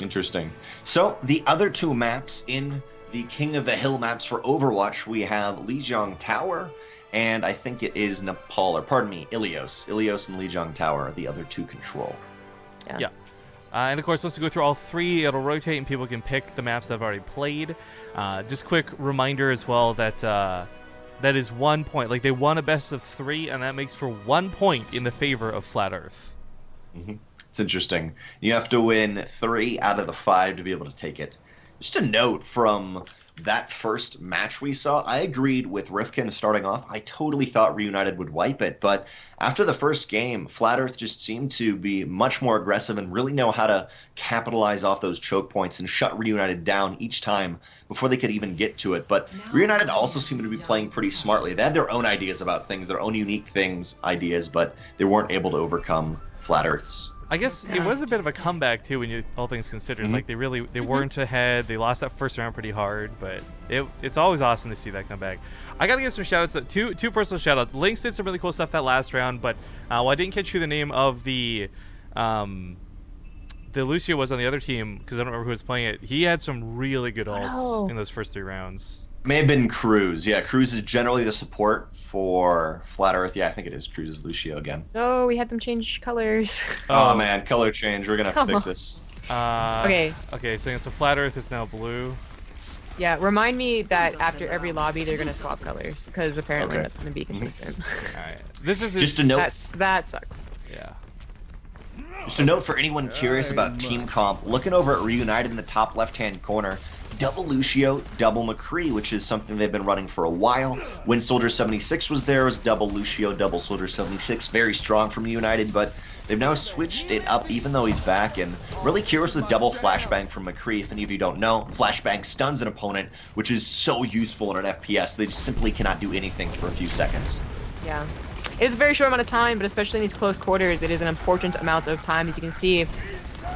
Interesting. So the other 2 maps in the King of the Hill maps for Overwatch, we have Lijiang Tower, and I think it is Nepal, or pardon me, Ilios. Ilios and Lijiang Tower are the other 2 control. Yeah. And of course, once you go through all 3, it'll rotate and people can pick the maps that have already played. Just quick reminder as well that that is 1 point. Like, they won a best of 3, and that makes for 1 point in the favor of Flat Earth. Mm-hmm. It's interesting. You have to win 3 out of the 5 to be able to take it. Just a note from that first match we saw, I agreed with Rifkin starting off. I totally thought Reunited would wipe it, but after the first game, Flat Earth just seemed to be much more aggressive and really know how to capitalize off those choke points and shut Reunited down each time before they could even get to it. But Reunited also seemed to be playing pretty smartly. They had their own ideas about things, their own unique ideas, but they weren't able to overcome Flat Earth's. I guess it was a bit of a comeback too, when you all things considered. Mm-hmm. Like, they weren't ahead. They lost that first round pretty hard, but it's always awesome to see that comeback. I gotta give some shout outs. Two personal shout outs. Lynx did some really cool stuff that last round, but while I didn't catch who the name of the Lucio was on the other team, because I don't remember who was playing it. He had some really good ults in those first 3 rounds. May have been Cruz. Yeah, Cruz is generally the support for Flat Earth. Yeah, I think it is Cruz's Lucio again. No, we had them change colors. Oh man, color change. We're gonna have to fix this. Okay. Okay, so Flat Earth is now blue. Yeah, remind me that after every lobby they're gonna swap colors, because apparently Okay. that's gonna be consistent. All right, this is Just a note. That sucks. yeah. Just a note for anyone curious about team comp. Looking over at Reunited in the top left-hand corner, double Lucio, double McCree, which is something they've been running for a while. When Soldier 76 was there, it was double Lucio, double Soldier 76. Very strong from United, but they've now switched it up even though he's back. And really curious with double flashbang from McCree. If any of you don't know, flashbang stuns an opponent, which is so useful in an FPS. They just simply cannot do anything for a few seconds. Yeah. It's a very short amount of time, but especially in these close quarters, it is an important amount of time. As you can see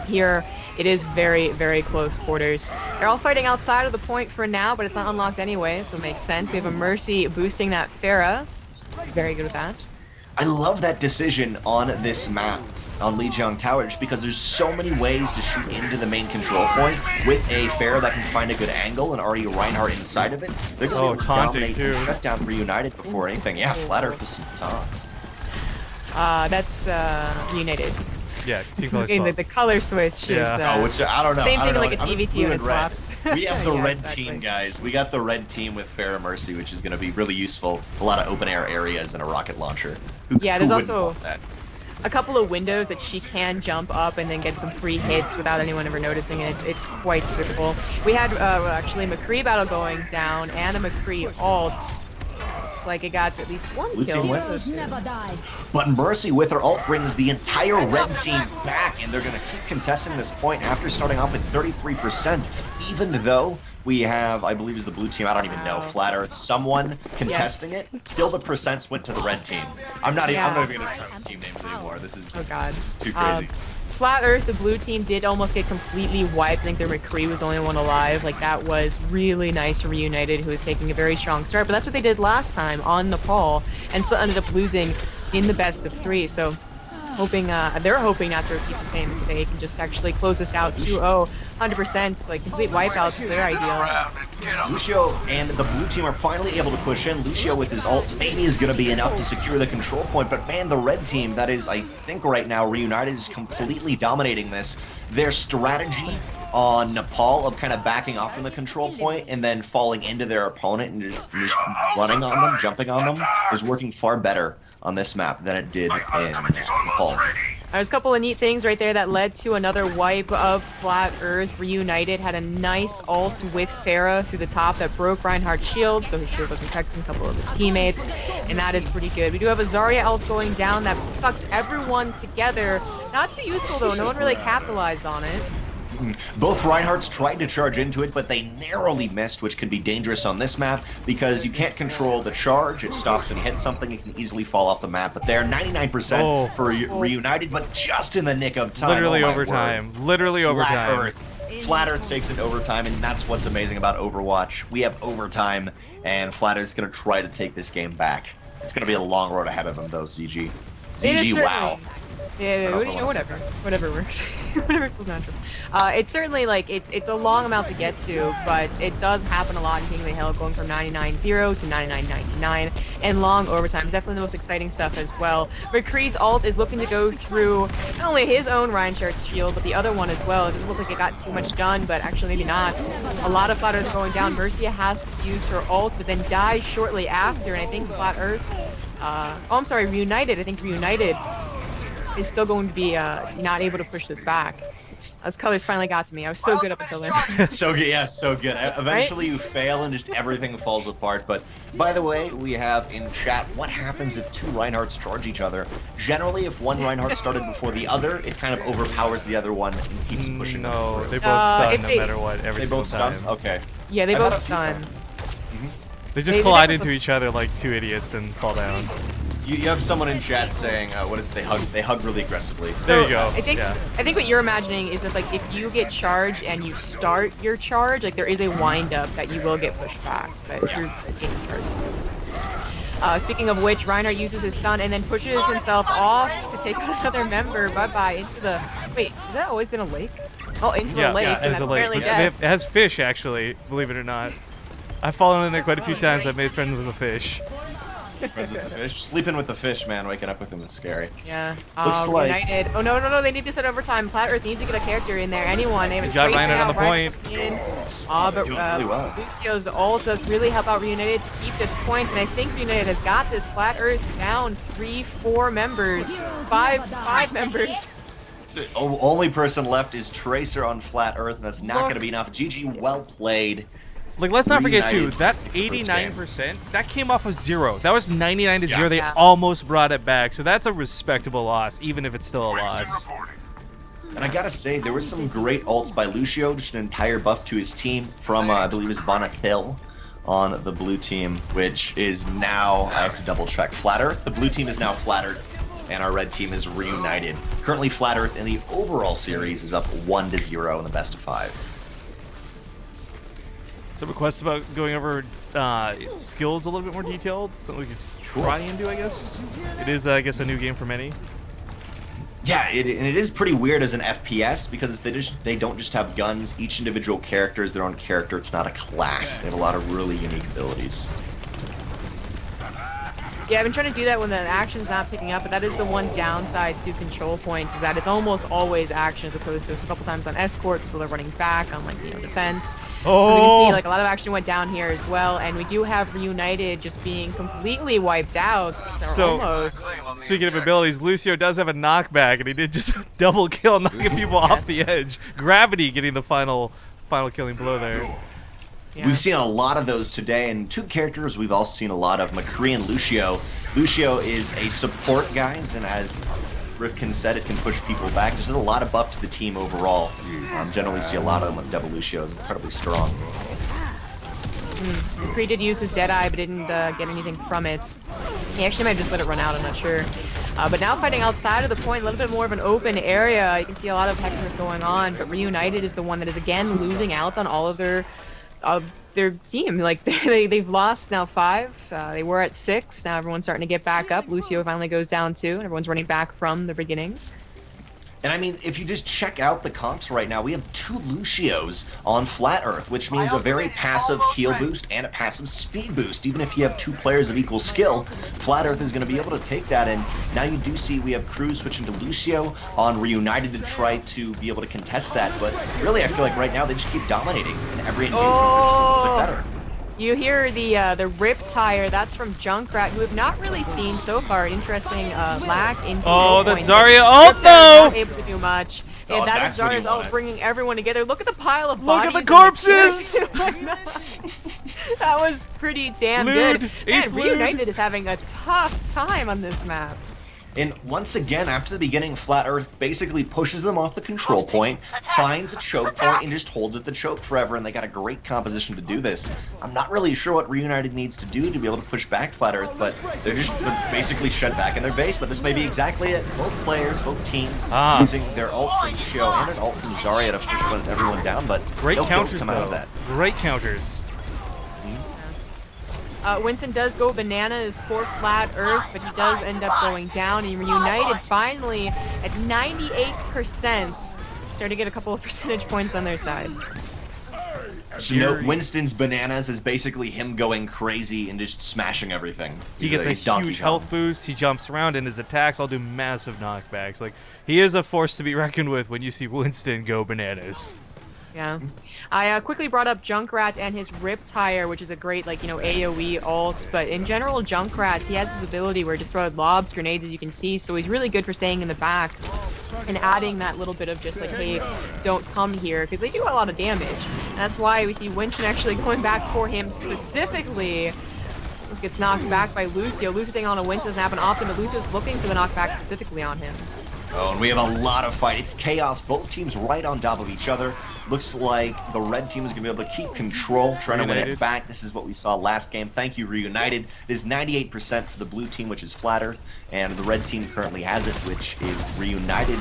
here, it is very, very close quarters. They're all fighting outside of the point for now, but it's not unlocked anyway, so it makes sense. We have a Mercy boosting that Pharah. Very good with that. I love that decision on this map, on Lijiang Tower, just because there's so many ways to shoot into the main control point with a Pharah that can find a good angle and already Reinhardt inside of it. They're going to be able to dominate and shut down Reunited before anything. Yeah, Flat Earth with some taunts. That's Reunited. Yeah, team color swap. The color switch is... which I don't know. Same I don't thing know. like a TVT when it swaps. We have the Yeah, red exactly. team, guys. We got the red team with Pharah Mercy, which is going to be really useful. A lot of open air areas and a rocket launcher. Yeah, there's who wouldn't also- want that? a couple of windows that she can jump up and then get some free hits without anyone ever noticing, and it's quite switchable. We had actually McCree battle going down and a McCree ult. It's like it got at least one Blue kill. team wins. But Mercy with her ult brings the entire red team back, and they're going to keep contesting this point after starting off with 33%, even though we have, I believe is the blue team, I don't even know, Wow. Flat Earth, someone contesting it. Still the percents went to the red team. I'm not even going to try with team names anymore. This is, Oh god. this is too crazy. Flat Earth, the blue team did almost get completely wiped. I think their McCree was the only one alive. Like, that was really nice for Reunited, who was taking a very strong start. But that's what they did last time on Nepal, and still ended up losing in the best of 3. So, they're hoping not to repeat the same mistake and just actually close this out 2-0, 100%. Like, complete wipeouts is their ideal. Lucio and the blue team are finally able to push in. Lucio with his ult maybe is going to be enough to secure the control point, but man, the red team, that is, I think right now, Reunited is completely dominating this. Their strategy on Nepal of kind of backing off from the control point and then falling into their opponent and just running on them, jumping on them, is working far better on this map than it did in Nepal. There's a couple of neat things right there that led to another wipe of Flat Earth. Reunited had a nice ult with Pharah through the top that broke Reinhardt's shield, so his shield was protecting a couple of his teammates, and that is pretty good. We do have a Zarya ult going down that sucks everyone together. Not too useful though, no one really capitalized on it. Both Reinhardts tried to charge into it, but they narrowly missed, which can be dangerous on this map because you can't control the charge. It stops when you hit something. It can easily fall off the map. But they're 99% for Reunited, but just in the nick of time. Literally oh my overtime. word. Literally Flat overtime. Earth. Flat Earth takes it overtime, and that's what's amazing about Overwatch. We have overtime, and Flat Earth's going to try to take this game back. It's going to be a long road ahead of them, though, ZG. It is ZG, wow. Yeah, you know, whatever works, whatever feels natural. It's certainly like it's a long amount to get to, but it does happen a lot in King of the Hill, going from 99-0 to 99-99. and long overtimes. Definitely the most exciting stuff as well. McCree's ult is looking to go through not only his own Ryan Shark's shield, but the other one as well. It doesn't look like it got too much done, but actually maybe not. A lot of Flat Earth going down. Mercia has to use her ult, but then dies shortly after, and I think Flat Earth, oh, I'm sorry, Reunited. I think Reunited is still going to be not able to push this back. Those colors finally got to me. I was so good up until then. So good, yeah, so good. Eventually you fail and just everything falls apart. But by the way, we have in chat, what happens if two Reinhardts charge each other? Generally, if one Reinhardt started before the other, it kind of overpowers the other one and keeps pushing them No, forward. they both stun no they- matter what, every They single both stun? time. Okay. Yeah, they I've had both a few stun. times. They just They collide never into push- each other like two idiots and fall down. You have someone in chat saying, what is it? They hug really aggressively. There you So, go. I think Yeah. what you're imagining is that like if you get charged and you start your charge, like there is a wind up that you will get pushed back. But if you're getting charged. Speaking of which, Reinhardt uses his stun and then pushes himself off to take out another member. Bye-bye into the... Wait, has that always been a lake? Oh, into Yeah, the lake. yeah, and it's that's a lake. apparently But dead. it has fish, actually, believe it or not. I've fallen in there quite a few times. I've made friends with the fish. Friends with the fish. Sleeping with the fish, man. Waking up with him is scary. Yeah. Looks like- Reunited. Oh, no. They need to set overtime. Flat Earth needs to get a character in there. Anyone. They have He's got Tracer Reinhardt on out, the Reinhardt point. in. But Doing really well. Lucio's ult does really help out Reunited to keep this point, and I think Reunited has got this. Flat Earth down 3-4 members. 5 members. Only person left is Tracer on Flat Earth, and that's not Look. going to be enough. GG, well played. Like, let's not forget, too, Reunited that first 89%, that came off of 0. That was 99 to 0. They Yeah. almost brought it back. So that's a respectable loss, even if it's still a loss. And I gotta say, there were some great ults by Lucio, just an entire buff to his team from, I believe it was Bonathil on the blue team, which is now, I have to double check, Flat Earth. The blue team is now Flat Earth, and our red team is Reunited. Currently, Flat Earth in the overall series is up 1-0 in the best of 5. Some requests about going over skills a little bit more detailed, something we could try and do, I guess. It is, I guess, a new game for many. Yeah, and it is pretty weird as an FPS because they don't just have guns. Each individual character is their own character. It's not a class. They have a lot of really unique abilities. Yeah, I've been trying to do that when the action's not picking up, but that is the one downside to control points, is that it's almost always action as opposed to a couple times on escort, people are running back on, like, defense. So as you can see, like, a lot of action went down here as well, and we do have Reunited just being completely wiped out, or So- almost. Speaking of abilities, Lucio does have a knockback, and he did just double kill, knocking people off the edge. Gravity getting the final killing blow there. Yeah. We've seen a lot of those today, and two characters we've also seen a lot of, McCree and Lucio. Lucio is a support, guys, and as Rifkin said, it can push people back. Just a lot of buff to the team overall. Generally see a lot of them with Devil Lucio is incredibly strong. McCree did use his Deadeye, but didn't get anything from it. He actually might just let it run out, I'm not sure. But now fighting outside of the point, a little bit more of an open area. You can see a lot of heckiness going on, but Reunited is the one that is again losing out on all of their team. Like they've lost now 5. They were at 6. Now everyone's starting to get back up. Lucio finally goes down 2, and everyone's running back from the beginning. And I mean, if you just check out the comps right now, we have 2 Lucios on Flat Earth, which means a very passive heal boost and a passive speed boost. Even if you have 2 players of equal skill, Flat Earth is going to be able to take that. And now you do see we have Cruz switching to Lucio on Reunited to try to be able to contest that. But really, I feel like right now they just keep dominating in every engagement. Oh! They're just a little bit better. You hear the rip tire. That's from Junkrat, who have not really seen so far. Interesting lack in Oh, control that points. Zarya Rip ult, Tire though! Not able to do much. Oh, And that is that's what he Zarya's ult wanted. bringing everyone together. Look at the pile of Look bodies. at the in corpses! queue. That was pretty damn Lewd. good. Ace Man, Lewd. Reunited is having a tough time on this map. And once again, after the beginning, Flat Earth basically pushes them off the control point, finds a choke point, and just holds at the choke forever, and they got a great composition to do this. I'm not really sure what Reunited needs to do to be able to push back Flat Earth, but they're basically shut back in their base, but this may be exactly it. Both players, both teams, using their ults from Lucio and an ult from Zarya to push everyone down, but Great no kills counters, come out of though. that. Great counters. Winston does go bananas for Flat Earth, but he does end up going down. And Reunited finally at 98%. Starting to get a couple of percentage points on their side. So note Winston's bananas is basically him going crazy and just smashing everything. He gets he's a Donkey huge Kong. health boost. He jumps around, and his attacks all do massive knockbacks. Like, he is a force to be reckoned with when you see Winston go bananas. Yeah. I quickly brought up Junkrat and his Riptire, which is a great, like, you know, AoE ult, but in general, Junkrat, he has this ability where he just throws lobs, grenades, as you can see, so he's really good for staying in the back and adding that little bit of just like, hey, don't come here, because they do a lot of damage. And that's why we see Winston actually going back for him specifically. This gets knocked back by Lucio. Lucio taking on a Winston doesn't happen often, but Lucio's looking for the knockback specifically on him. Oh, and we have a lot of fight. It's chaos. Both teams right on top of each other. Looks like the red team is going to be able to keep control, trying to win it back. This is what we saw last game. Thank you, Reunited. It is 98% for the blue team, which is Flat Earth, and the red team currently has it, which is Reunited.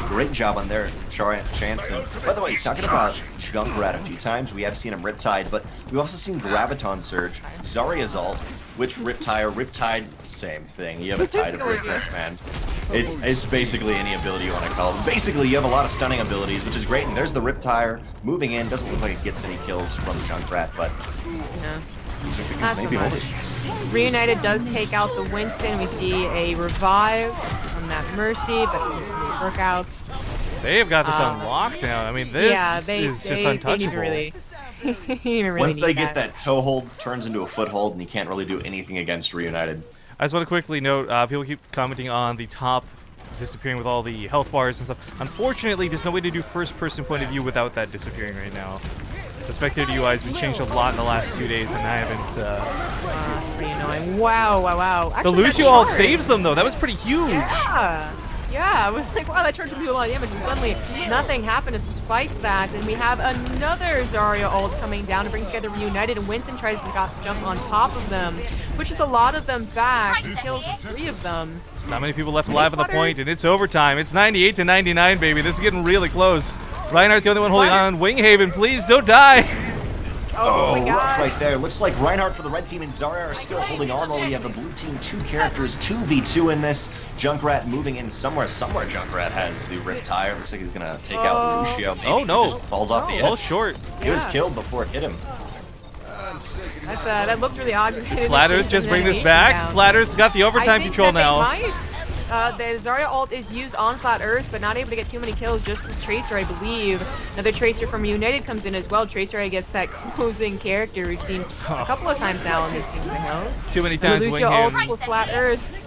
Great job on their chance. And by the way, talking about Junkrat a few times, we have seen him Riptide, but we've also seen Graviton Surge, Zarya's ult, which Riptide, same thing. You have a tide of weakness, man. It's basically any ability you want to call it. Basically, you have a lot of stunning abilities, which is great. And there's the Riptire moving in. Doesn't look like it gets any kills from Junkrat, but yeah, not so much. Reunited does take out the Winston. We see a revive from that Mercy, but it doesn't work out. They've got this on lockdown. I mean, this is just untouchable. Once they get that toe hold, turns into a foothold, and you can't really do anything against Reunited. I just want to quickly note, people keep commenting on the top disappearing with all the health bars and stuff. Unfortunately, there's no way to do first-person point of view without that disappearing right now. The spectator UI has been changed a lot in the last 2 days, and I haven't... pretty annoying. Wow. Actually, the Lucio ult saves them, though. That was pretty huge. Yeah, I was like, wow, that charge would do a lot of damage, and suddenly nothing happened despite that, and we have another Zarya ult coming down to bring together Reunited, and Winston tries to jump on top of them, pushes a lot of them back, and kills 3 of them. Not many people left alive on the point, and it's overtime. It's 98 to 99, baby. This is getting really close. Reinhardt, the only one holding on. Winghaven, please don't die. Oh my God. Rough right there. Looks like Reinhardt for the red team and Zarya are still holding on while we have the blue team 2 characters, 2v2 in this. Junkrat moving in somewhere. Junkrat has the Riptire. Looks like he's going to take out Lucio. Maybe oh no. Just falls off the edge. Fall short. He was killed before it hit him. That looks really odd. Flat Earth just bring this back. Flat Earth's got the overtime control now. The Zarya ult is used on Flat Earth, but not able to get too many kills, just with Tracer, I believe. Another Tracer from Reunited comes in as well. Tracer, I guess, that closing character we've seen a couple of times now in this Kings of the Hills. Too many times Lucio ult with Flat Earth.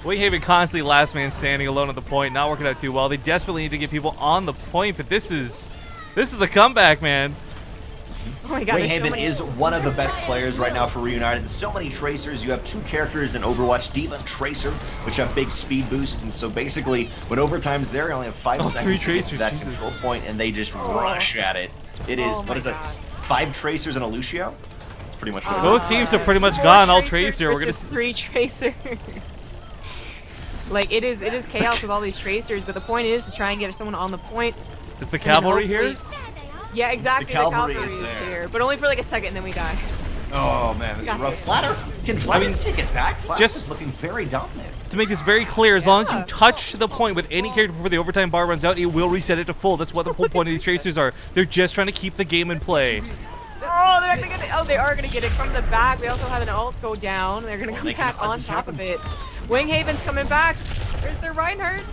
Winghaven constantly last man standing alone at the point, not working out too well. They desperately need to get people on the point, but this is the comeback, man. Oh my God, Winghaven is one of the best players right now for Reunited. So many Tracers. You have 2 characters in Overwatch, D.Va and Tracer, which have big speed boost. And so basically, when overtime's there, you only have 5 seconds to get to that control point, and they just rush at it. It is, what is that, 5 Tracers and a Lucio? That's pretty much what it is. Both teams are pretty much gone all Tracer. We're gonna 3 Tracers. Like, it is chaos with all these Tracers, but the point is to try and get someone on the point. Is the cavalry here? Yeah, exactly. The cavalry is here, but only for like a second, and then we die. Oh man, this is rough. Flatter can take it back. Flatter's looking very dominant. To make this very clear, as long as you touch the point with any character before the overtime bar runs out, it will reset it to full. That's what the whole point of these Tracers are. They're just trying to keep the game in play. Oh, they're actually gonna. Oh, they are gonna get it from the back. We also have an ult go down. They're gonna come back on top of it. Winghaven's coming back. Where's their Reinhardt?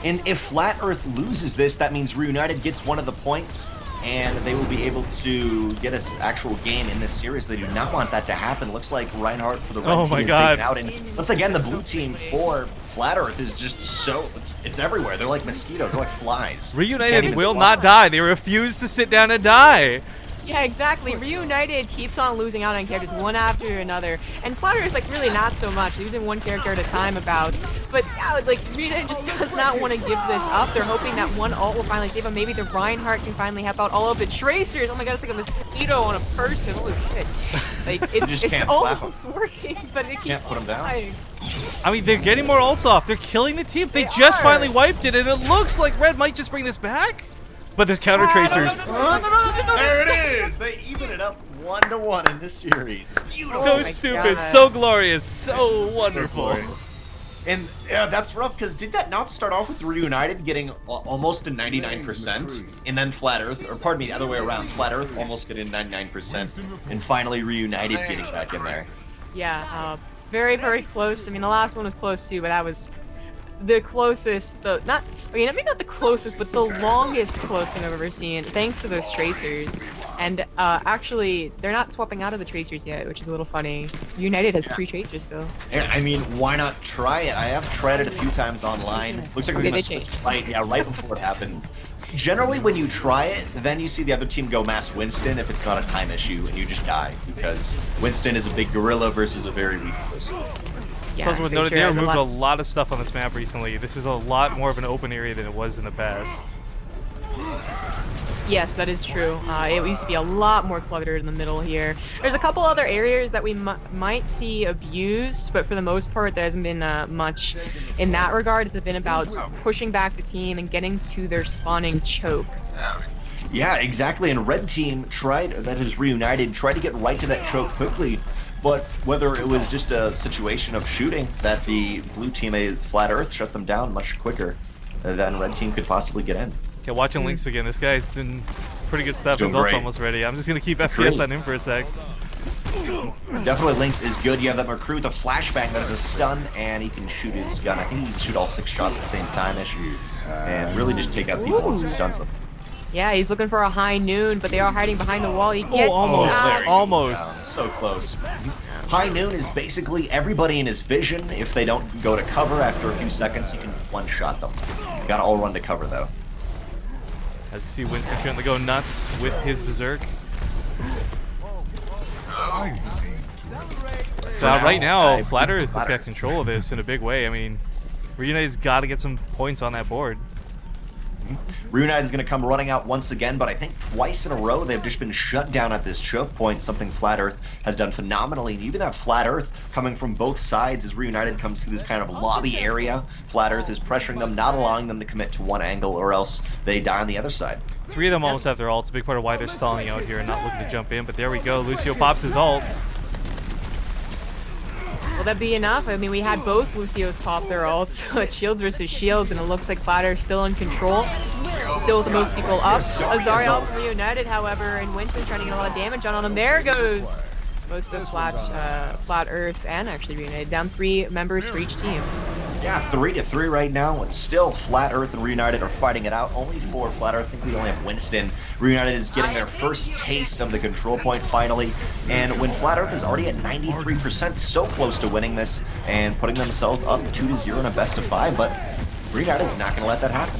And if Flat Earth loses this, that means Reunited gets one of the points, and they will be able to get an actual game in this series. They do not want that to happen. Looks like Reinhardt for the red team is taken out. And once again, the blue team for Flat Earth is just it's everywhere. They're like mosquitoes. They're like flies. Reunited will not die. They refuse to sit down and die. Yeah, exactly. Reunited keeps on losing out on characters one after another, and Flat Earth, like, really not so much, losing one character at a time about. But yeah, like, Reunited just does not want to give this up. They're hoping that one ult will finally save them. Maybe the Reinhardt can finally help out all of the Tracers. Oh my God, it's like a mosquito on a person. Holy shit! Like, it's almost working, but it can't put them down. I mean, they're getting more ults off. They're killing the team. They just finally wiped it, and it looks like Red might just bring this back. But there's counter Tracers. There it is! They even it up 1-1 in this series. Beautiful. So stupid, so glorious, so wonderful. And yeah, that's rough because did that not start off with Reunited getting almost a 99%, and then Flat Earth, or pardon me, the other way around, Flat Earth almost getting 99%, and finally Reunited getting back in there. Yeah, very, very close. I mean, the last one was close too, but that was the closest, maybe not the closest, but the longest close thing I've ever seen, thanks to those tracers. And actually, they're not swapping out of the tracers yet, which is a little funny. United has 3 tracers still. Yeah, I mean, why not try it? I have tried it a few times online. Looks like they're gonna switch right, yeah, right before it happens. Generally, when you try it, then you see the other team go mass Winston if it's not a time issue, and you just die, because Winston is a big gorilla versus a very weak person. Yeah, Plus, with noted, they removed a lot of stuff on this map recently. This is a lot more of an open area than it was in the past. Yes, that is true. It used to be a lot more cluttered in the middle here. There's a couple other areas that we might see abused, but for the most part, there hasn't been much in that regard. It's been about pushing back the team and getting to their spawning choke. Yeah, exactly. And Red Team that is Reunited, tried to get right to that choke quickly. But whether it was just a situation of shooting that the blue team, a Flat Earth, shut them down much quicker than Red Team could possibly get in. Okay, watching Lynx again. This guy's doing pretty good stuff. His ult's almost ready. I'm just going to keep FPS on him for a sec. Definitely Lynx is good. You have that McCree with a flashbang that is a stun, and he can shoot his gun. I think he can shoot all 6 shots at the same time-ish, and really just take out people once he stuns them. Yeah, he's looking for a high noon, but they are hiding behind the wall. He gets almost. So close. High noon is basically everybody in his vision. If they don't go to cover after a few seconds, you can one-shot them. You gotta all run to cover, though. As you see, Winston currently go nuts with his Berserk. So right now, Flat Earth has got control of this in a big way. I mean, Reunited's got to get some points on that board. Reunited is going to come running out once again, but I think twice in a row they've just been shut down at this choke point, something Flat Earth has done phenomenally. And you even have Flat Earth coming from both sides as Reunited comes to this kind of lobby area. Flat Earth is pressuring them, not allowing them to commit to one angle, or else they die on the other side. 3 of them almost have their ults. A big part of why they're stalling out here and not looking to jump in. But there we go. Lucio pops his ult. Will that be enough? I mean, we had both Lucios pop their ults, so it's shields versus shields, and it looks like Flat Earth still in control. Still with the most people up. Azariel from Reunited, however, and Winston trying to get a lot of damage on them. There goes most of Flat Earth and actually Reunited. Down 3 members for each team. Yeah, 3-3 right now. It's still Flat Earth and Reunited are fighting it out. Only 4 Flat Earth. I think we only have Winston. Reunited is getting their first taste of the control point finally. And when Flat Earth is already at 93%, so close to winning this and putting themselves up 2-0 in a best of 5, but Reunited's not going to let that happen.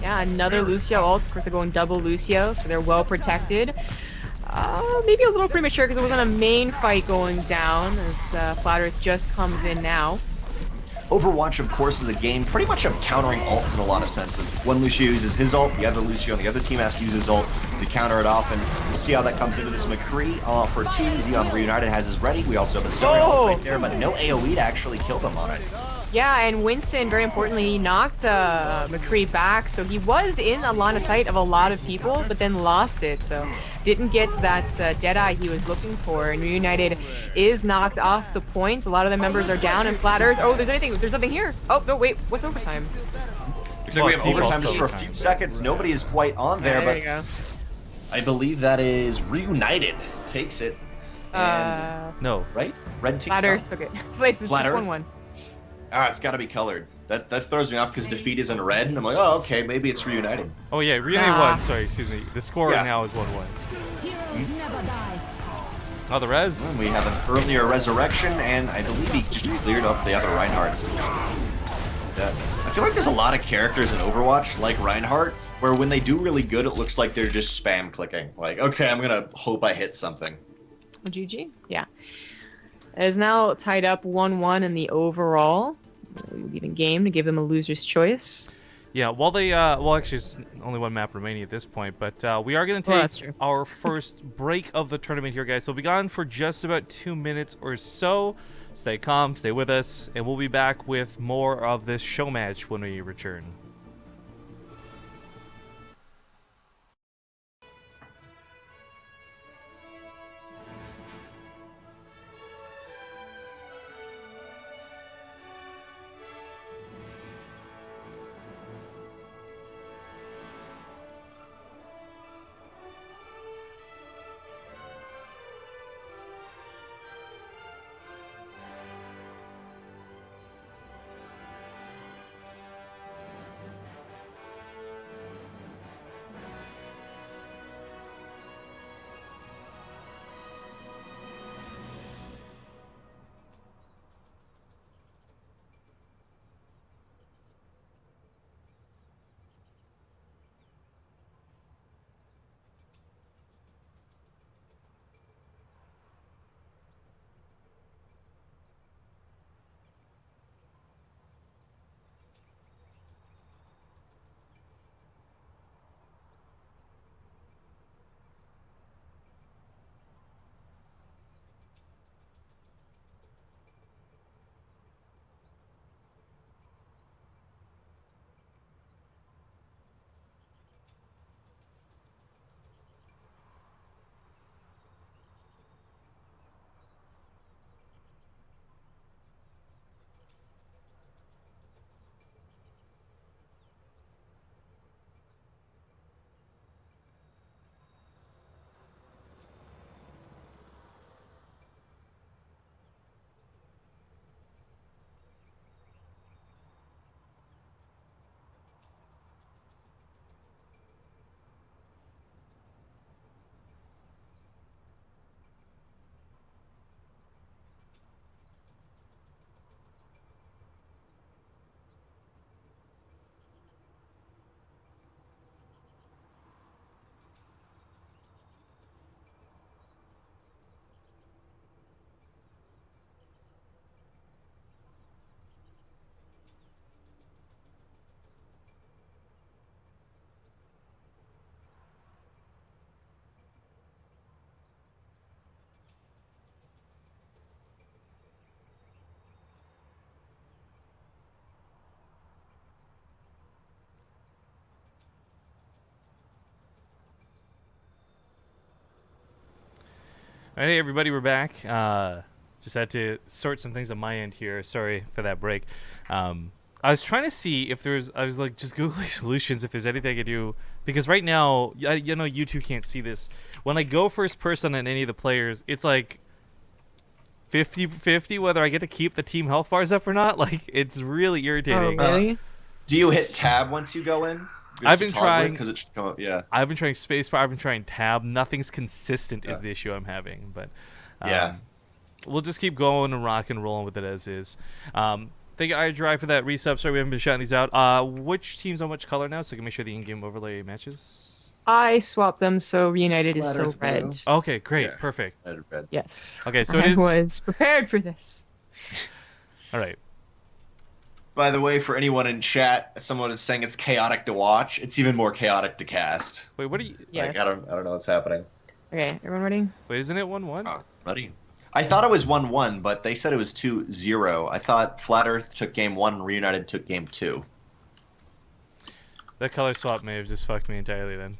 Yeah, another Lucio ult. Of course, they're going double Lucio, so they're well protected. Maybe a little premature because it wasn't a main fight going down as Flat Earth just comes in now. Overwatch, of course, is a game pretty much of countering ults in a lot of senses. One Lucio uses his ult, the other Lucio on the other team has to use his ult to counter it off, and we'll see how that comes into this. McCree for 2, Xeon Reunited has his ready. We also have a Zoe ult right there, but no AoE to actually kill them on it. Yeah, and Winston, very importantly, he knocked McCree back, so he was in a line of sight of a lot of people, but then lost it, so didn't get that Deadeye he was looking for, and Reunited is knocked off the points. A lot of the members are down in Flat Earth. Oh, there's nothing here. Oh, no, wait, what's overtime? Looks like we have overtime just for a few seconds. Nobody is quite on there, but you go. I believe that is Reunited takes it. No. Right? Red team? Flat Earth, okay. Wait, it's Flat just Earth? 1-1. Ah, it's got to be colored. That throws me off because defeat is in red, and I'm like, oh, okay, maybe it's Reunited. Oh, yeah, Reunited won. Sorry, excuse me. The score right now is 1-1. Oh, the res. And we have an earlier resurrection, and I believe he just cleared up the other Reinhardt's. I feel like there's a lot of characters in Overwatch, like Reinhardt, where when they do really good, it looks like they're just spam clicking. Like, okay, I'm gonna hope I hit something. GG? Yeah. It is now tied up 1-1 in the overall. Even game to give them a loser's choice. Yeah, while they, well, actually, it's only 1 map remaining at this point, but we are going to take our first break of the tournament here, guys. So we'll be gone for just about 2 minutes or so. Stay calm, stay with us, and we'll be back with more of this show match when we return. All right, everybody, we're back. Just had to sort some things on my end here. Sorry for that break. I was trying to see if I was like just Googling solutions if there's anything I could do. Because right now, you know, you two can't see this. When I go first person on any of the players, it's like 50-50 whether I get to keep the team health bars up or not. Like, it's really irritating. Oh, really? Do you hit tab once you go in? I've been trying because it should come up. Yeah. I've been trying spacebar. I've been trying tab. Nothing's consistent is the issue I'm having. But Yeah. we'll just keep going and rock and rolling with it as is. Thank you, iDrive, for that resub. Sorry we haven't been shouting these out. Which team's on which color now, so I can make sure the in-game overlay matches? I swapped them, so Reunited is Flat still Earth blue. red. Okay, great, Yeah. perfect. Red. Yes. Okay, so I it is. was prepared for this. All right. By the way, for anyone in chat, someone is saying it's chaotic to watch. It's even more chaotic to cast. Wait, what are you? Yes. Like, I don't know what's happening. Okay, everyone ready? Wait, isn't it 1-1? Oh, buddy. I thought it was 1-1, but they said it was 2-0. I thought Flat Earth took game 1, Reunited took game 2. That color swap may have just fucked me entirely then.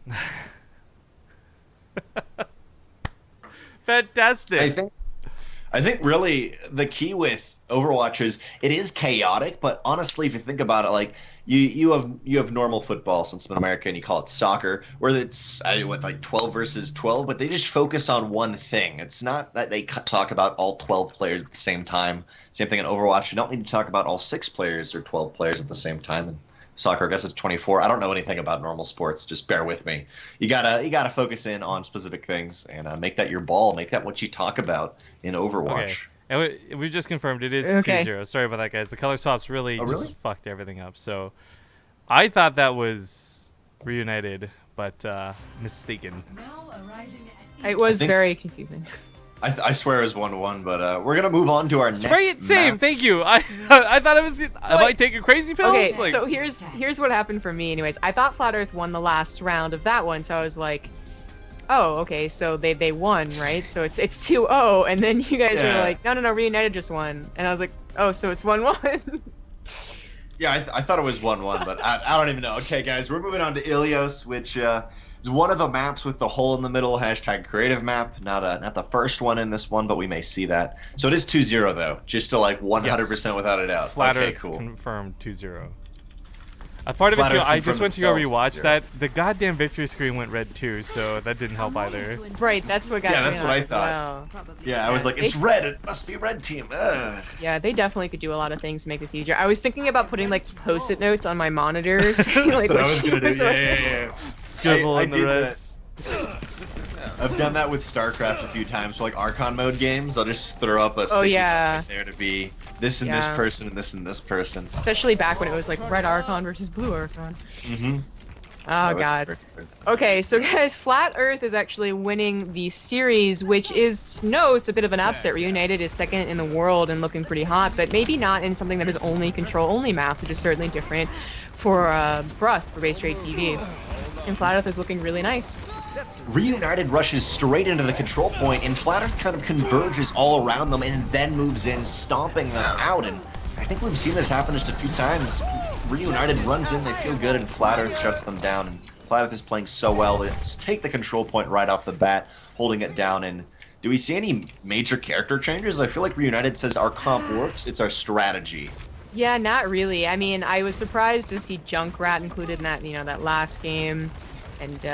Fantastic. I think really the key with Overwatch is it is chaotic, but honestly, if you think about it, like you have normal football since I'm in America and you call it soccer, where it's like 12 versus 12, but they just focus on one thing. It's not that they talk about all 12 players at the same time. Same thing in Overwatch. You don't need to talk about all 6 players or 12 players at the same time. And soccer, I guess it's 24. I don't know anything about normal sports. Just bear with me. You gotta focus in on specific things and make that your ball. Make that what you talk about in Overwatch. Okay. And we just confirmed it is Okay. 2-0. Sorry about that, guys. The color swaps really Oh, really? just fucked everything up. So I thought that was Reunited, but mistaken. It was think- very confusing. I swear it was 1-1, but we're gonna move on to our next Same. map. Thank you. I thought it was. Am I taking crazy pills? Okay, Like, so here's what happened for me. Anyways, I thought Flat Earth won the last round of that one, so I was like, oh, okay, so they won, right? So it's 2-0, and then you guys were Yeah. like, no, Reunited just won, and I was like, oh, so it's 1-1. Yeah, I thought it was 1-1, but I don't even know. Okay, guys, we're moving on to Ilios, which is one of the maps with the hole in the middle, #creative map. Not the first one in this one, but we may see that. So it is 2-0, though, just to like 100% without a doubt. Flat Okay, Earth cool. confirmed 2-0. A part of Flat it too, Earth I just confirmed went to go themselves rewatch 2-0. that. The goddamn victory screen went red too, so that didn't help either. Right, that's what got Yeah, me that's what on I as thought. well. Yeah, I was like, it's red. It must be red team. Ugh. Yeah, they definitely could do a lot of things to make this easier. I was thinking about putting like post-it notes on my monitors. like, That's what I was gonna do. was like- Yeah. Scribble I in the did reds. I've done that with StarCraft a few times. For like Archon mode games, I'll just throw up a sticky note yeah. right there to be this and this Yeah. person and this and this person. Especially back when it was like red Archon versus blue Archon. Mm-hmm. Oh god. Okay, so guys, Flat Earth is actually winning the series, which is, no, it's a bit of an upset. Reunited is second in the world and looking pretty hot, but maybe not in something that is only control-only map, which is certainly different for us, for BaseTRadeTV. And Flat Earth is looking really nice. Reunited rushes straight into the control point, and Flat Earth kind of converges all around them and then moves in, stomping them out. And I think we've seen this happen just a few times. Reunited runs in, they feel good, and Flat Earth shuts them down. And Flat Earth is playing so well. They just take the control point right off the bat, holding it down. And do we see any major character changes? I feel like Reunited says our comp works, it's our strategy. Yeah, not really. I mean, I was surprised to see Junkrat included in that, that last game. And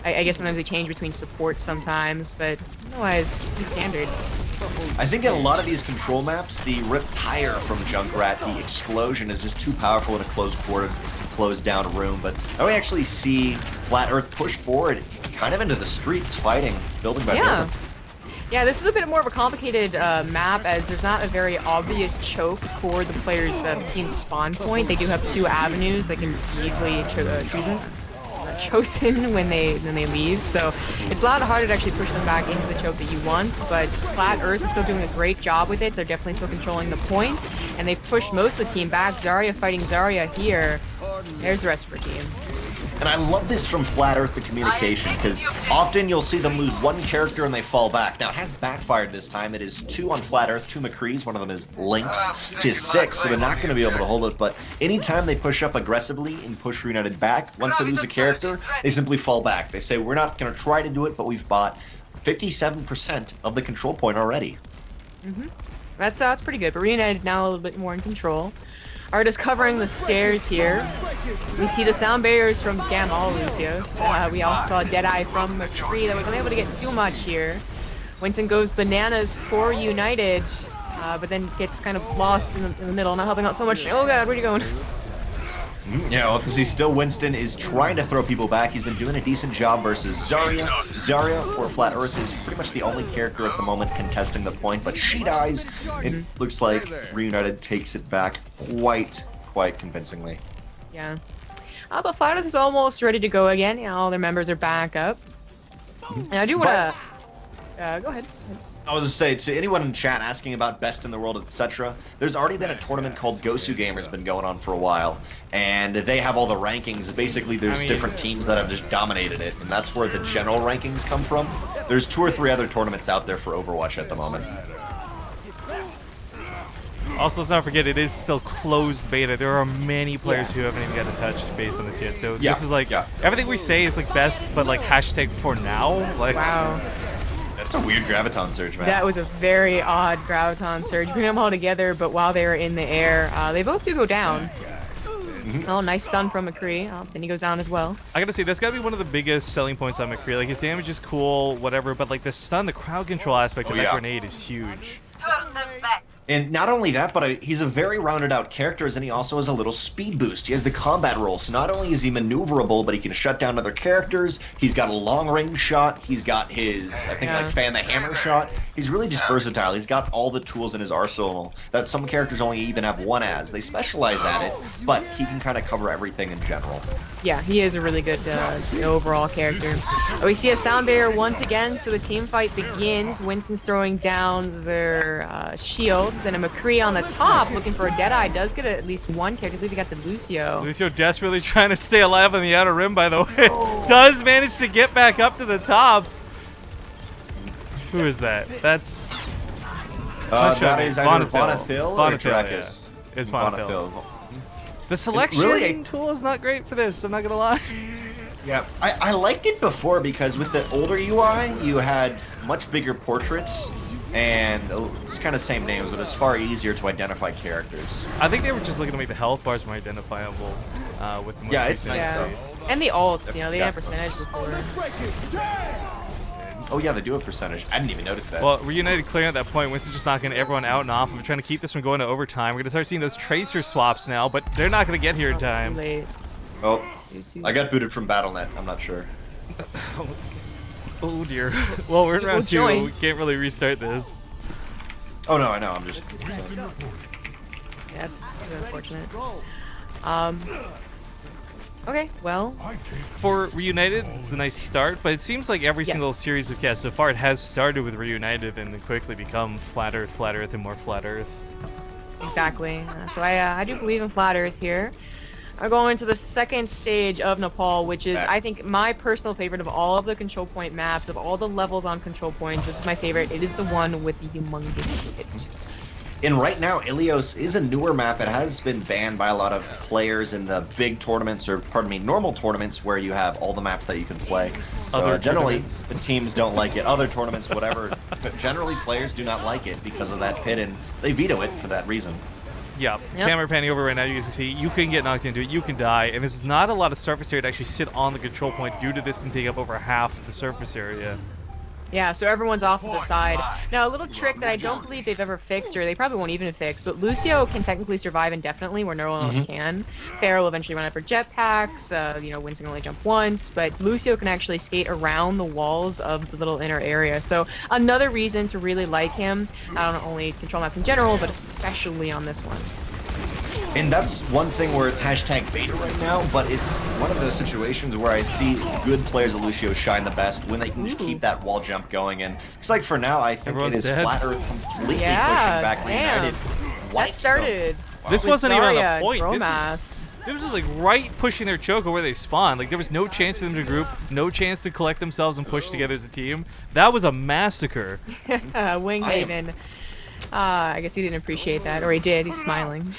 I guess sometimes they change between supports sometimes, but otherwise, pretty standard. I think in a lot of these control maps, the ripped tire from Junkrat, the explosion is just too powerful in a closed quarter, closed down room. But now we actually see Flat Earth push forward, kind of into the streets, fighting, building by building. Yeah, this is a bit more of a complicated map, as there's not a very obvious choke for the player's team's spawn point. They do have 2 avenues they can easily chosen when they leave, so it's a lot harder to actually push them back into the choke that you want. But Flat Earth is still doing a great job with it. They're definitely still controlling the point, and they've pushed most of the team back. Zarya fighting Zarya here. There's the rest of her team. And I love this from Flat Earth, the communication, because often you'll see them lose one character and they fall back. Now, it has backfired this time. It is 2 on Flat Earth, 2 McCrees. One of them is Lynx, which is 6, so they're not going to be able to hold it. But anytime they push up aggressively and push Reunited back, once they lose a character, they simply fall back. They say, we're not going to try to do it, but we've bought 57% of the control point already. That's pretty good. But Reunited now a little bit more in control. Art is covering the stairs here. We see the sound barriers from Gamal Lucios. We also saw Deadeye from McCree that wasn't able to get too much here. Winston goes bananas for United, but then gets kind of lost in the middle, not helping out so much. Oh god, where are you going? Yeah, well, see, still Winston is trying to throw people back. He's been doing a decent job versus Zarya. Zarya, for Flat Earth, is pretty much the only character at the moment contesting the point, but she dies. It looks like Reunited takes it back quite convincingly. Yeah. But Flat Earth is almost ready to go again. Yeah, all their members are back up. And I do want to... go ahead. I was just saying, to anyone in chat asking about best in the world, etc., there's already been a tournament called Gosu Gamer's been going on for a while, and they have all the rankings. Basically, there's different teams that have just dominated it, and that's where the general rankings come from. There's 2 or 3 other tournaments out there for Overwatch at the moment. Also, let's not forget, it is still closed beta. There are many players who haven't even got to touch space on this yet. So this is like, everything we say is like best, but like hashtag for now. Like, wow. That's a weird graviton surge, man. That was a very odd graviton surge. Putting them all together, but while they were in the air, they both do go down. Oh, nice stun from McCree. Then he goes down as well. I gotta say, that's gotta be one of the biggest selling points on McCree. Like, his damage is cool, whatever, but like the stun, the crowd control aspect of that grenade is huge. And not only that, but he's a very rounded out character, and he also has a little speed boost. He has the combat roll, so not only is he maneuverable, but he can shut down other characters. He's got a long range shot. He's got his, I think, like fan the hammer shot. He's really just versatile. He's got all the tools in his arsenal that some characters only even have one as. They specialize at it, but he can kind of cover everything in general. Yeah, he is a really good overall character. We see a sound barrier once again, so the team fight begins. Winston's throwing down their shields, and a McCree on the top looking for a Deadeye does get at least one character. I believe he got the Lucio. Lucio desperately trying to stay alive on the outer rim, by the way. Does manage to get back up to the top. Who is that? That's... that is either Bonathil or Drakus. Yeah. It's Bonathil. The selection tool is not great for this, I'm not gonna lie. Yeah, I liked it before because with the older UI, you had much bigger portraits, and it's kind of the same names, but it's far easier to identify characters. I think they were just looking to make the health bars more identifiable with the most it's nice though. And the ults, you know, they have percentage before. Oh yeah, they do have percentage. I didn't even notice that. Well, Reunited clearing at that point. Winston's just knocking everyone out and off. We're trying to keep this from going to overtime. We're going to start seeing those tracer swaps now, but they're not going to get here in time. Late. Oh, I got booted from BattleNet. I'm not sure. Oh dear. Well, we're in round 2. We can't really restart this. Oh no, I know. I'm just... Yeah, that's unfortunate. Okay, well, for Reunited, it's a nice start, but it seems like every single series we've cast so far, it has started with Reunited and then quickly become Flat Earth, and more Flat Earth. Exactly. So I do believe in Flat Earth here. I'm going into the second stage of Nepal, which is, I think, my personal favorite of all of the control point maps, of all the levels on control points. This is my favorite. It is the one with the humongous hit. And right now, Ilios is a newer map. It has been banned by a lot of players in the big tournaments, or pardon me, normal tournaments where you have all the maps that you can play. So generally, the teams don't like it. Other tournaments, whatever. But generally, players do not like it because of that pit, and they veto it for that reason. Yep. Camera panning over right now, you guys can see you can get knocked into it, you can die, and there's not a lot of surface area to actually sit on the control point due to this thing taking up over half the surface area. Yeah, so everyone's off to the side. Now, a little trick that I don't believe they've ever fixed, or they probably won't even fix, but Lucio can technically survive indefinitely where no one else can. Pharah will eventually run out for jetpacks, you know, Winston can only jump once, but Lucio can actually skate around the walls of the little inner area. So another reason to really like him, not only control maps in general, but especially on this one. And that's one thing where it's hashtag beta right now, but it's one of those situations where I see good players of Lucio shine the best when they can just keep that wall jump going. And it's like for now, I think it is Flat Earth completely pushing back Reunited. That started. This wasn't even on the point. This was like right pushing their choco where they spawned. Like there was no chance for them to group, no chance to collect themselves and push together as a team. That was a massacre. Winghaven. I guess he didn't appreciate that, or he did. He's smiling.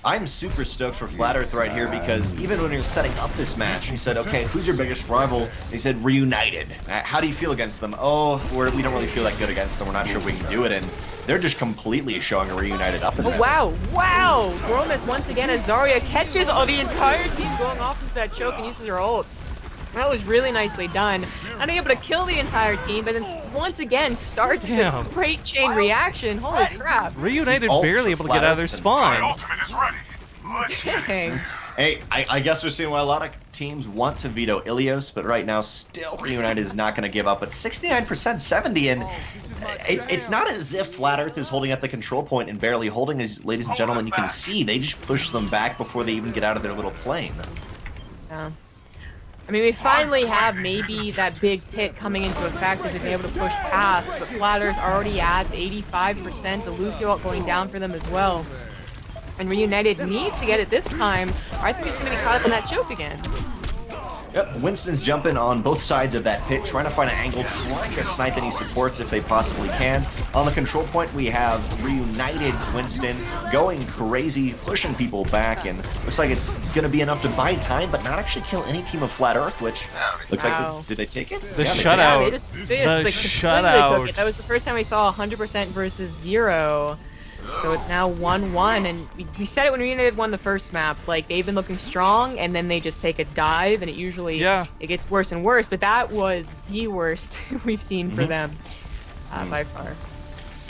I'm super stoked for Flat Earth right here because even when he was setting up this match, he said, okay, who's your biggest rival? He said, Reunited. How do you feel against them? Oh, we don't really feel that good against them. We're not sure if we can do it. And they're just completely showing a Reunited up in this. Oh, wow. Wow. Gromas once again as Zarya catches the entire team going off into that choke and uses her ult. That was really nicely done. Not able to kill the entire team, but then once again starts this great chain reaction. Holy crap. Reunited barely able to get out of their spawn. Dang. Hey, I guess we're seeing why a lot of teams want to veto Ilios, but right now still Reunited is not going to give up. But 69%, 70, and it's not as if Flat Earth is holding at the control point and barely holding, as ladies and gentlemen, you can see they just push them back before they even get out of their little plane. Yeah. I mean, we finally have maybe that big pit coming into effect as they've been able to push past, but Flat Earth already adds 85%, a Lucio ult going down for them as well. And Reunited needs to get it this time, or I think he's going to be caught up in that choke again. Yep, Winston's jumping on both sides of that pit, trying to find an angle, trying to snipe any supports if they possibly can. On the control point, we have Reunited's Winston going crazy, pushing people back, and looks like it's going to be enough to buy time, but not actually kill any team of Flat Earth, which looks like, did they take it? The Yeah, shutout. Yeah, they just like, shutout. took it. That was the first time we saw 100% versus 0. So it's now 1-1, and we said it when Reunited won the first map. Like, they've been looking strong, and then they just take a dive, and it usually it gets worse and worse. But that was the worst we've seen for them by far.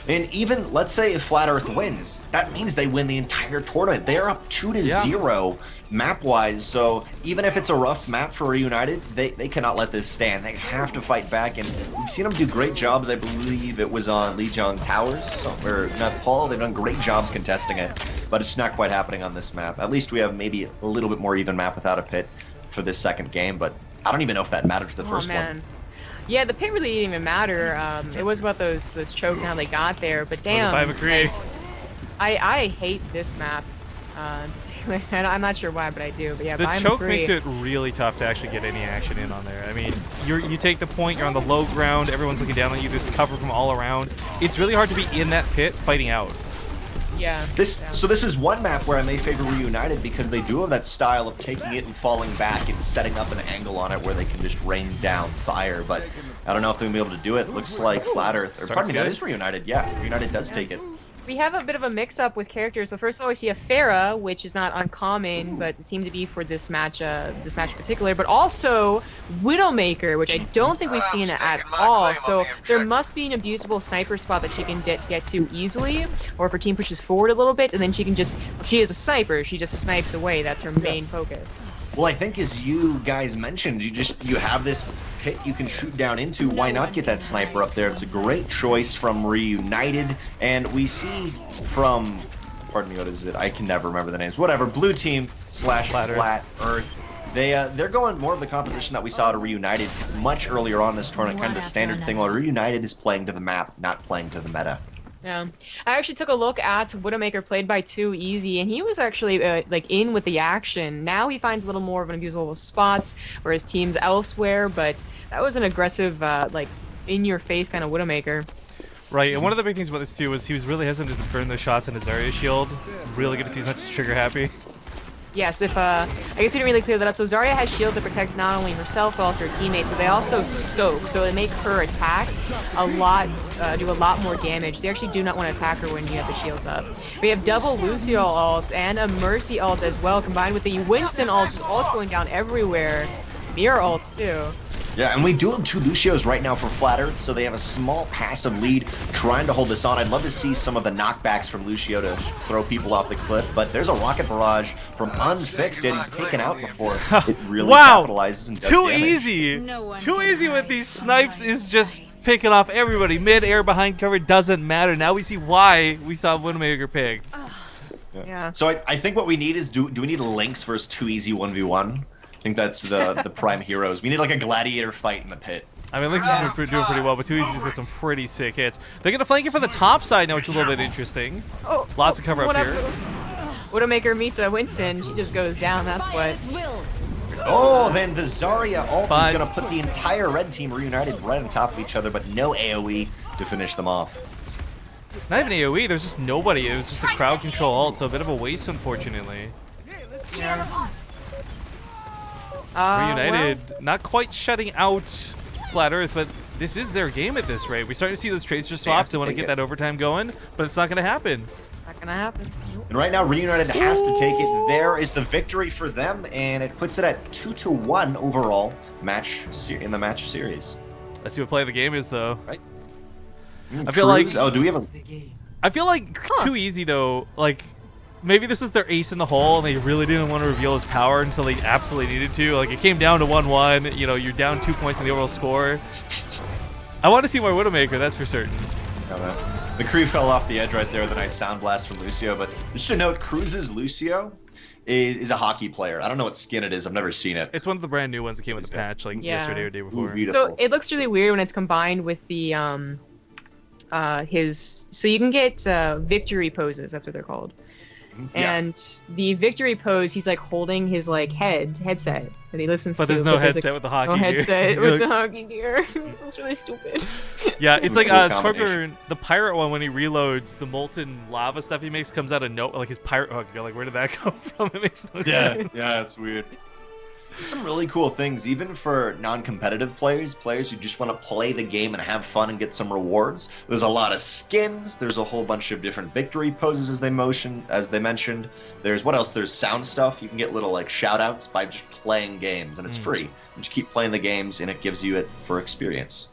And even, let's say if Flat Earth wins, that means they win the entire tournament. They're up 2-0 map-wise, so even if it's a rough map for Reunited, they cannot let this stand. They have to fight back, and we've seen them do great jobs. I believe it was on Lijiang Towers, or not Paul. They've done great jobs contesting it, but it's not quite happening on this map. At least we have maybe a little bit more even map without a pit for this second game, but I don't even know if that mattered for the first one. Yeah, the pit really didn't even matter. It was about those chokes and how they got there, but damn. I agree. I hate this map. I'm not sure why, but I do. But yeah, the choke makes it really tough to actually get any action in on there. I mean, you take the point, you're on the low ground, everyone's looking down on you, there's cover from all around. It's really hard to be in that pit fighting out. Yeah. So this is one map where I may favor Reunited because they do have that style of taking it and falling back and setting up an angle on it where they can just rain down fire. But I don't know if they're gonna be able to do it. Looks like Flat Earth, or pardon me, that is Reunited. Yeah, Reunited does take it. We have a bit of a mix-up with characters. So first of all, we see a Pharah, which is not uncommon, but it seemed to be for this match in particular. But also Widowmaker, which I don't think we've seen at all. So there must be an abusable sniper spot that she can get to easily, or if her team pushes forward a little bit, and then she can just, she is a sniper, she just snipes away. That's her main focus. Well, I think as you guys mentioned, you have this pit you can shoot down into. Why not get that sniper up there? It's a great choice from Reunited, and we see from, pardon me, what is it? I can never remember the names. Whatever, blue team / Flat Earth. They're going more of the composition that we saw to Reunited much earlier on this tournament, kind of the standard thing, while Reunited is playing to the map, not playing to the meta. Yeah, I actually took a look at Widowmaker played by 2Easy, and he was actually like in with the action. Now he finds a little more of an abusable spots, whereas teams elsewhere. But that was an aggressive, like in-your-face kind of Widowmaker. Right, and one of the big things about this too was he was really hesitant to burn those shots in his Zarya shield. Really good to see he's not just trigger happy. Yes, I guess we didn't really clear that up. So Zarya has shield that protects not only herself, but also her teammates, but they also soak, so they make her attack a lot, do a lot more damage. They actually do not want to attack her when you have the shields up. We have double Lucio ults and a Mercy ult as well, combined with the Winston ult, just ults going down everywhere. Mirror ults too. Yeah, and we do have 2 Lucios right now for Flat Earth, so they have a small passive lead trying to hold this on. I'd love to see some of the knockbacks from Lucio to throw people off the cliff, but there's a rocket barrage from Unfixed. He's taken out before it really capitalizes and does damage. Easy! Too easy with these snipes is just picking off everybody. Mid-air, behind cover, doesn't matter. Now we see why we saw Widowmaker picked. Yeah. So I think what we need is, do we need Lynx versus 2Easy 1v1? I think that's the prime heroes. We need like a gladiator fight in the pit. I mean, Lynx has been doing pretty well, but 2Easy's got some pretty sick hits. They're going to flank it from the top side now, which is a little bit interesting. Lots of cover up here. Widowmaker meets a Winston. She just goes down, that's what. Oh, then the Zarya ult is going to put the entire red team Reunited right on top of each other, but no AoE to finish them off. Not even AoE, there's just nobody. It was just a crowd control ult, so a bit of a waste, unfortunately. Reunited, not quite shutting out Flat Earth, but this is their game at this rate. We're starting to see those tracer swaps. They want to get that overtime going, but it's not going to happen. Not gonna happen. And right now, Reunited has to take it. There is the victory for them, and it puts it at 2-1 overall in the match series. Let's see what play of the game is, though. Right. I feel like. Oh, do we have a? I feel like too easy though. Like maybe this is their ace in the hole, and they really didn't want to reveal his power until they absolutely needed to. Like it came down to 1-1. You know, you're down 2 points in the overall score. I want to see more Widowmaker. That's for certain. The crew fell off the edge right there. The nice sound blast from Lucio. But just to note, Cruz's Lucio is a hockey player. I don't know what skin it is. I've never seen it. It's one of the brand new ones that came with the patch, like yesterday or the day before. Ooh, So it looks really weird when it's combined with the so you can get victory poses. That's what they're called. Yeah. And the victory pose, he's like holding his like headset that he listens to. But there's no headset like, with the hockey no gear. headset with the hockey gear. It's really stupid. Yeah, it's like cool Torbjorn, the pirate one, when he reloads, the molten lava stuff he makes comes out of like his pirate hook. You're like, where did that come from? It makes no sense. Yeah, it's weird. There's some really cool things, even for non-competitive players who just want to play the game and have fun and get some rewards. There's a lot of skins. There's a whole bunch of different victory poses as they mentioned. There's what else? There's sound stuff. You can get little like shout-outs by just playing games, and it's free. You just keep playing the games, and it gives you it for experience.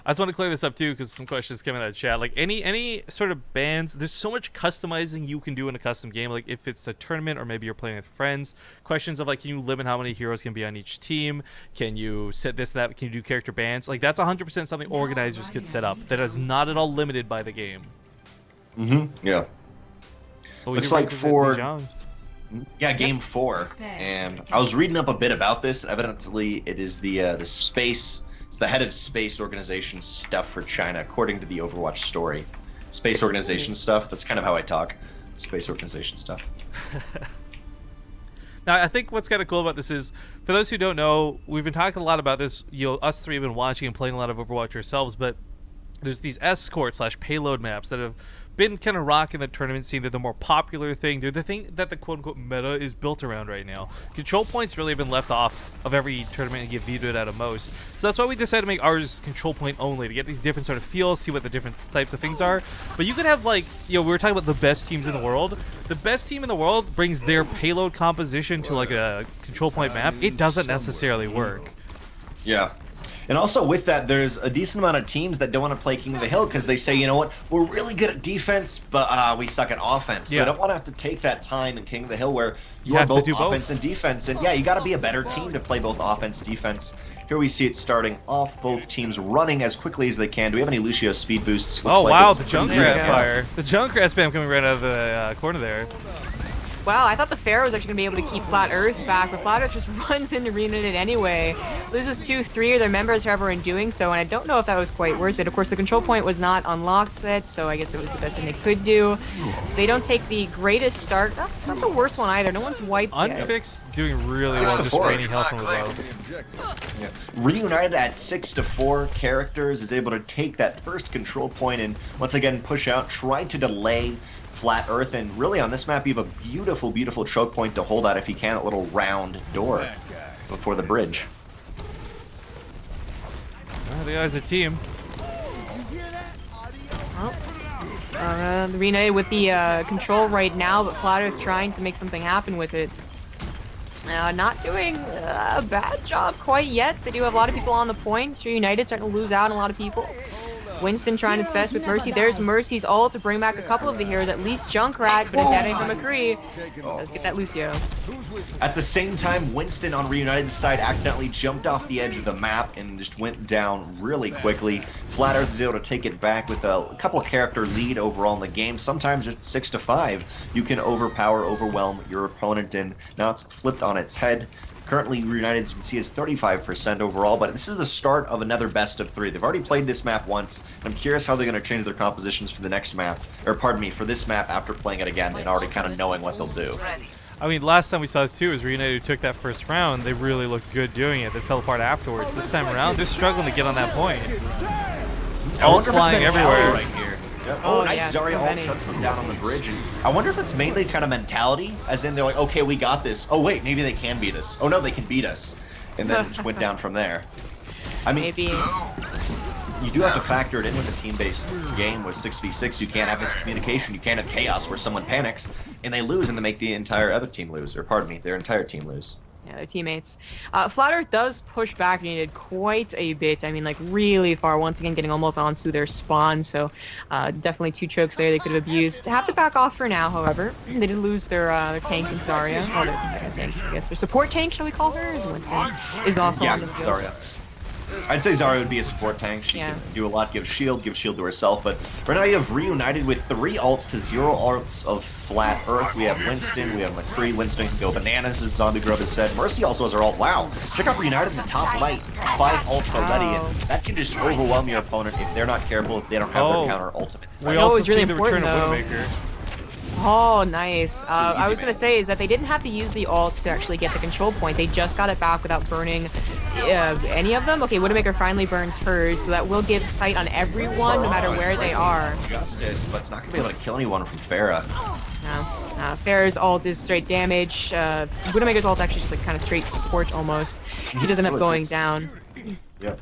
I just want to clear this up too, because some questions came out of chat. Like any sort of bans, there's so much customizing you can do in a custom game. Like if it's a tournament or maybe you're playing with friends, questions of like, can you limit how many heroes can be on each team? Can you set this, that? Can you do character bans? Like that's 100% something organizers could set up. That is not at all limited by the game. Yeah. Looks like for game 4, and I was reading up a bit about this. Evidently, it is the space. It's the head of space organization stuff for China, according to the Overwatch story. Space organization stuff. That's kind of how I talk. Space organization stuff. Now, I think what's kind of cool about this is, for those who don't know, we've been talking a lot about this. You know, us three have been watching and playing a lot of Overwatch ourselves, but there's these escort/payload maps that have been kind of rocking the tournament scene. They're the more popular thing. They're the thing that the quote-unquote meta is built around right now. Control points really have been left off of every tournament and get vetoed out of most. So that's why we decided to make ours control point only, to get these different sort of feels, see what the different types of things are. But you could have, like, you know, we were talking about the best teams in the world. The best team in the world brings their payload composition to, like, a control point map. It doesn't necessarily work. Yeah. And also with that, there's a decent amount of teams that don't want to play King of the Hill because they say, you know what, we're really good at defense, but we suck at offense. So they don't want to have to take that time in King of the Hill where you are both offense and defense. And yeah, you got to be a better team to play both offense, defense. Here we see it starting off, both teams running as quickly as they can. Do we have any Lucio speed boosts? Looks wow, the Junkrat fire. The Junkrat spam coming right out of the corner there. Wow, I thought the Pharaoh was actually going to be able to keep Flat Earth back, but Flat Earth just runs into Reunited anyway. Loses 2-3 of their members, however, in doing so, and I don't know if that was quite worth it. Of course, the control point was not unlocked yet, so I guess it was the best thing they could do. They don't take the greatest start. Not the worst one either. No one's wiped yet. Unfixed doing really well, just draining health from the low. Yeah. Reunited at 6-4 characters is able to take that first control point and once again push out, try to delay Flat Earth, and really on this map you have a beautiful, beautiful choke point to hold out if you can, a little round door before the bridge. Well, the guys a team. Well, Reunited with the control right now, but Flat Earth trying to make something happen with it. Not doing a bad job quite yet. They do have a lot of people on the point. Reunited starting to lose out on a lot of people. Winston trying its best with Mercy. There's Mercy's ult to bring back a couple of the heroes, at least Junkrat, but it's dead from McCree. Let's get that Lucio. At the same time, Winston on Reunited's side accidentally jumped off the edge of the map and just went down really quickly. Flat Earth is able to take it back with a couple of character lead overall in the game. Sometimes just 6-5, you can overwhelm your opponent, and now it's flipped on its head. Currently, Reunited, as you can see, is 35% overall, but this is the start of another best of 3. They've already played this map once. I'm curious how they're going to change their compositions for the next map, or pardon me, for this map after playing it again and already kind of knowing what they'll do. I mean, last time we saw this too is Reunited who took that first round. They really looked good doing it. They fell apart afterwards. This time around, they're struggling to get on that point. All flying everywhere. Right here. Yep. Oh, Oh, nice yeah, Zarya so ult many. shut from down on the bridge. And I wonder if it's mainly kind of mentality, as in they're like, okay, we got this. Oh wait, maybe they can beat us. Oh no, they can beat us. And then it just went down from there. I mean, Maybe. you do have to factor it in with a team-based game with 6v6. You can't have miscommunication. You can't have chaos where someone panics and they lose and they make the entire other team lose, or pardon me, their entire team lose. Yeah, their teammates. Flat Earth does push back Reunited quite a bit. I mean, like, really far. Once again, getting almost onto their spawn. So, definitely 2 chokes there they could have abused. Have to back off for now, however. They did lose their tank and Zarya. Well, I guess their support tank, shall we call her? Is Winston. Is also on the field. Zarya. I'd say Zarya would be a support tank. She can do a lot, give shield to herself. But right now you have Reunited with 3 ults to 0 ults of Flat Earth. We have Winston, we have McCree. Winston can go bananas, as Zombie Grub has said. Mercy also has her ult. Wow. Check out Reunited in the top right. 5 ults already. And that can just overwhelm your opponent if they're not careful, if they don't have their counter ultimate. We know also it's really see the return important, of Widowmaker. Oh, nice. I was man. going to say is that they didn't have to use the ults to actually get the control point. They just got it back without burning any of them. Okay, Widowmaker finally burns hers, so that will give sight on everyone, no matter where they are. Justice, but it's not going to be able to kill anyone from Pharah. No. Pharah's ult is straight damage. Widowmaker's ult actually just like kind of straight support almost. He doesn't end up going down. Yep.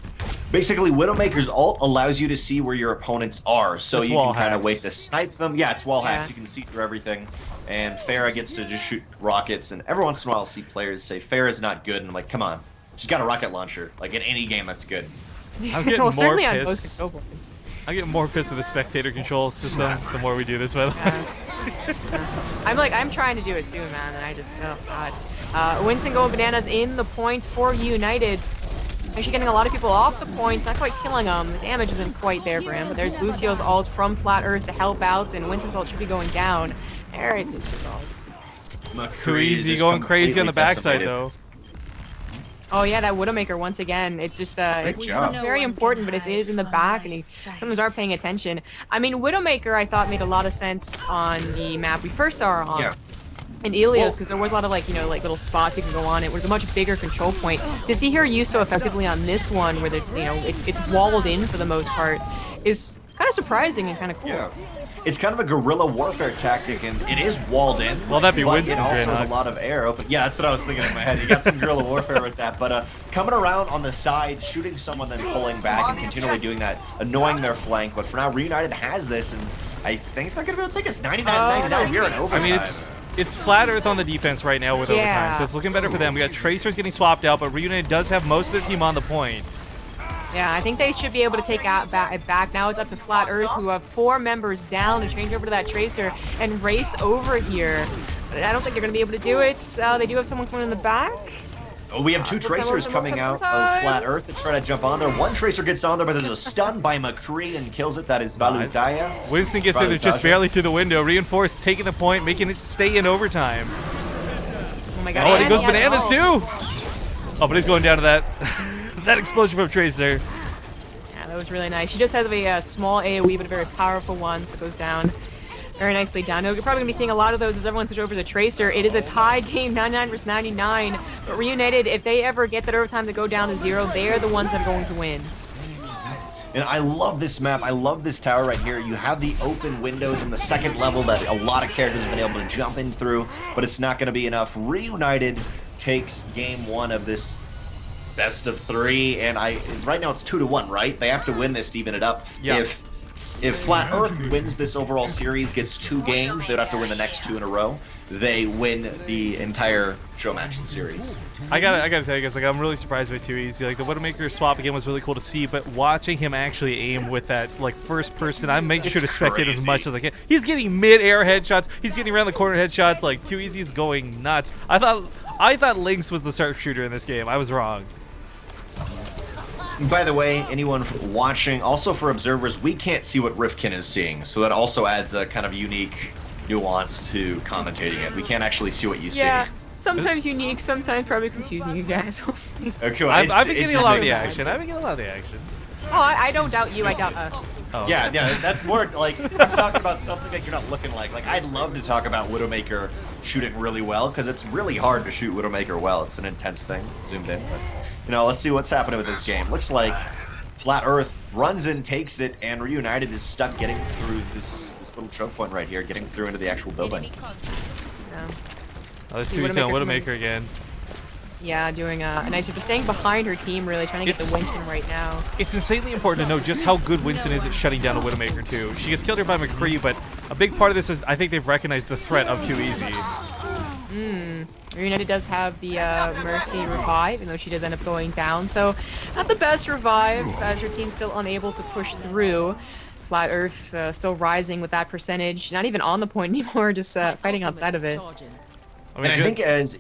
Basically, Widowmaker's ult allows you to see where your opponents are, so It's you wall can kind of hacks. wait to snipe them. Yeah, it's wall hacks. Yeah. You can see through everything. And Pharah gets to just shoot rockets, and every once in a while I'll see players say, Pharah's not good, and I'm like, come on. She's got a rocket launcher. Like, in any game, that's good. I'm getting well, more certainly on most pissed. control points. I get more pissed with the spectator control system the more we do this, by the way. I'm trying to do it too, man, and I just, oh god. Winston going bananas in the points for United. Actually getting a lot of people off the points, not quite killing them. The damage isn't quite there for him, but there's Lucio's ult from Flat Earth to help out, and Winston's ult should be going down. There it is, his ult. Too easy, going crazy on the backside, though. Oh yeah, that Widowmaker once again. It's just it's job. very important, but it is in the back, and he sometimes are paying attention. I mean, Widowmaker I thought made a lot of sense on the map we first saw her on. Yeah. In Ilios, because there was a lot of like little spots you can go on. It was a much bigger control point. To see her used so effectively on this one, where it's it's walled in for the most part, is kind of surprising and kind of cool. Yeah. It's kind of a guerrilla warfare tactic, and it is walled in. Well, that'd be but Winston, it also has Draenei. a lot of air open. Yeah, that's what I was thinking in my head. You got some guerrilla warfare with that, but coming around on the side, shooting someone, then pulling back, and continually doing that, annoying their flank. But for now, Reunited has this, and I think they're gonna be able to take us 99-99 here in I overtime. mean, it's Flat Earth on the defense right now with overtime, Yeah. so it's looking better for them. We got Tracers getting swapped out, but Reunited does have most of their team on the point. Yeah, I think they should be able to take it back. Now it's up to Flat Earth, who have 4 members down, to change over to that Tracer and race over here. But I don't think they're going to be able to do it. They do have someone coming in the back. Oh, we have 2 Tracers coming out of Flat Earth to try to jump on there. One Tracer gets on there, but there's a stun by McCree and kills it. That is Valudaya. Winston gets in there just barely through the window. Reinforced, taking the point, making it stay in overtime. Oh my god. Oh, and he goes has bananas ult. too! Oh, but he's going down to that that explosion from Tracer. Yeah, that was really nice. She just has a small AoE, but a very powerful one, so it goes down very nicely down. You're probably going to be seeing a lot of those as everyone switches over to the Tracer. It is a tie game, 99 versus 99. But Reunited, if they ever get that overtime to go down to 0, they're the ones that are going to win. And I love this map. I love this tower right here. You have the open windows in the second level that a lot of characters have been able to jump in through, but it's not going to be enough. Reunited takes game 1 of this best of 3, and right now it's 2-1, right? They have to win this to even it up. Yeah. If Flat Earth wins this overall series, gets 2 games, they'd have to win the next 2 in a row. They win the entire show match in the series. I gotta tell you guys, like, I'm really surprised by Too Easy. Like, the Widowmaker swap again was really cool to see, but watching him actually aim with that, like, first person, I make sure to spectate as much as I can. He's getting mid-air headshots. He's getting around the corner headshots. Like, Too Easy is going nuts. I thought Lynx was the sharpshooter in this game. I was wrong. By the way, anyone watching, also for observers, we can't see what Rifkin is seeing, so that also adds a kind of unique nuance to commentating it. We can't actually see what you Yeah, see. sometimes unique, sometimes probably confusing you guys. Okay, I've been getting a lot of the mixed. action. I've been getting a lot of the action. Oh, I don't doubt you, I doubt us. Oh. Yeah, that's more like I'm talking about something that you're not looking like. Like, I'd love to talk about Widowmaker shooting really well, because it's really hard to shoot Widowmaker well. It's an intense thing, zoomed in. But, let's see what's happening with this game. Looks like Flat Earth runs in, takes it, and Reunited is stuck getting through this little choke point right here, getting through into the actual building. Yeah. Oh, there's See, two on Widowmaker Widowmaker again. Yeah, doing a nice job. Just staying behind her team, really trying to get the Winston right now. It's insanely important to know just how good Winston is at shutting down a Widowmaker, too. She gets killed here by McCree, but a big part of this is I think they've recognized the threat of Too Easy. Reunited does have the Mercy revive, even though she does end up going down. So, not the best revive, as her team's still unable to push through. Flat Earth still rising with that percentage. Not even on the point anymore, just fighting outside of it. I think as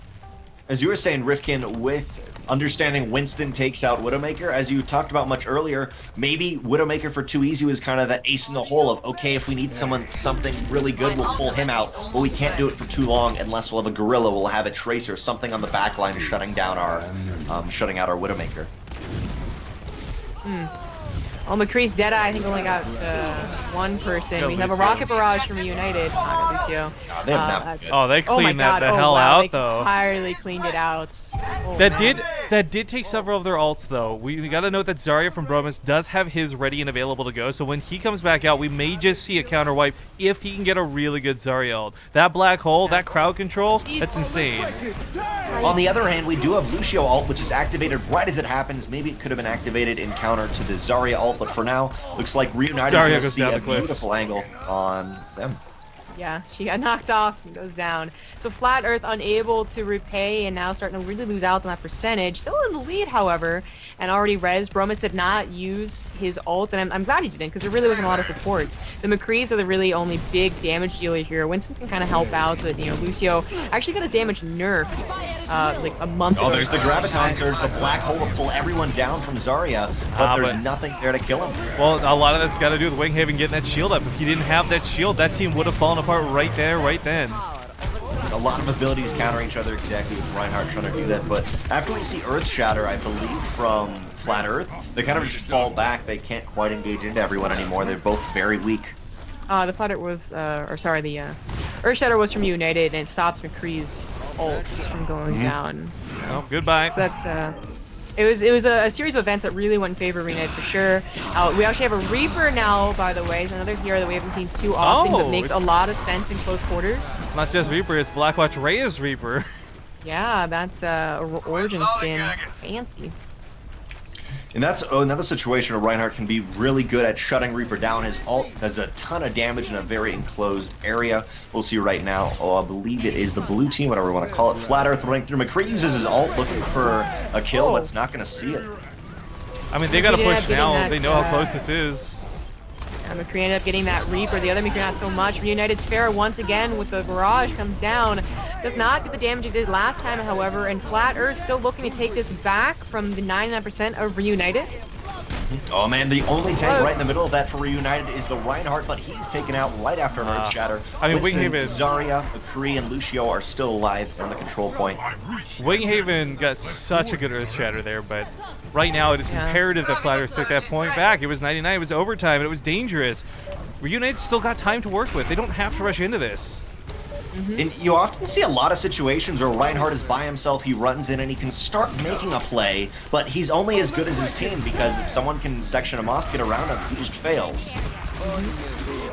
you were saying, Rifkin, with understanding Winston takes out Widowmaker, as you talked about much earlier, maybe Widowmaker for Too Easy was kind of that ace in the hole of, okay, if we need something really good, we'll pull him out, but we can't do it for too long unless we'll have a Gorilla, we'll have a Tracer, something on the back line shutting out our Widowmaker. Well, McCree's Deadeye, I think, only got one person. We have a Rocket Barrage from Reunited. Not Lucio. They have not. Oh, they Oh my cleaned that god, the hell wow, out, they though. entirely cleaned it out. Oh, That wow. did take several of their ults, though. We got to note that Zarya from Bromus does have his ready and available to go, so when he comes back out, we may just see a counter wipe if he can get a really good Zarya ult. That black hole, that crowd control, that's insane. On the other hand, we do have Lucio ult, which is activated right as it happens. Maybe it could have been activated in counter to the Zarya ult, but for now, looks like Reunited is Zarya going to goes see down a the cliff. beautiful angle on them. Yeah, she got knocked off and goes down. So Flat Earth unable to repay and now starting to really lose out on that percentage. Still in the lead, however, and already res. Bromus did not use his ult, and I'm glad he didn't because there really wasn't a lot of support. The McCrees are the really only big damage dealer here. Winston can kind of help out, but Lucio actually got his damage nerfed like a month ago. Oh, there's the Graviton Surge, the black hole to pull everyone down from Zarya, but there's nothing there to kill him. Well, a lot of that's got to do with Winghaven getting that shield up. If he didn't have that shield, that team would have fallen apart right there, right then. A lot of abilities counter each other exactly with Reinhardt trying to do that, but after we see Earth Shatter, I believe, from Flat Earth, they kind of just fall back. They can't quite engage into everyone anymore. They're both very weak. The Flat Earth was, the Earth Shatter was from United, and it stops McCree's ults from going down. Oh, goodbye. So that's, it was a series of events that really went in favor of Reunited for sure. We actually have a Reaper now, by the way. It's another hero that we haven't seen too often, but makes a lot of sense in close quarters. Not just Reaper, it's Blackwatch Reyes Reaper. Yeah, that's Origin skin. Fancy. And that's another situation where Reinhardt can be really good at shutting Reaper down. His ult does a ton of damage in a very enclosed area. We'll see right now. Oh, I believe it is the blue team, whatever we want to call it. Flat Earth running through. McCree uses his ult looking for a kill, but it's not going to see it. I mean, they got to push now. That, they know how close this is. McCree ended up getting that Reaper. The other McCree not so much. Reunited's fair once again with the barrage comes down. Does not get the damage it did last time, however, and Flat Earth still looking to take this back from the 99% of Reunited. Oh man, the only tank right in the middle of that for Reunited is the Reinhardt, but he's taken out right after an Earth Shatter. I mean, Winston, Winghaven, Zarya, McCree, and Lucio are still alive on the control point. Winghaven got such a good Earth Shatter there, but right now it is imperative that Flat Earth took that point back. It was 99, it was overtime, and it was dangerous. Reunited still got time to work with. They don't have to rush into this. And you often see a lot of situations where Reinhardt is by himself, he runs in and he can start making a play, but he's only as good as his team because if someone can section him off, get around him, he just fails.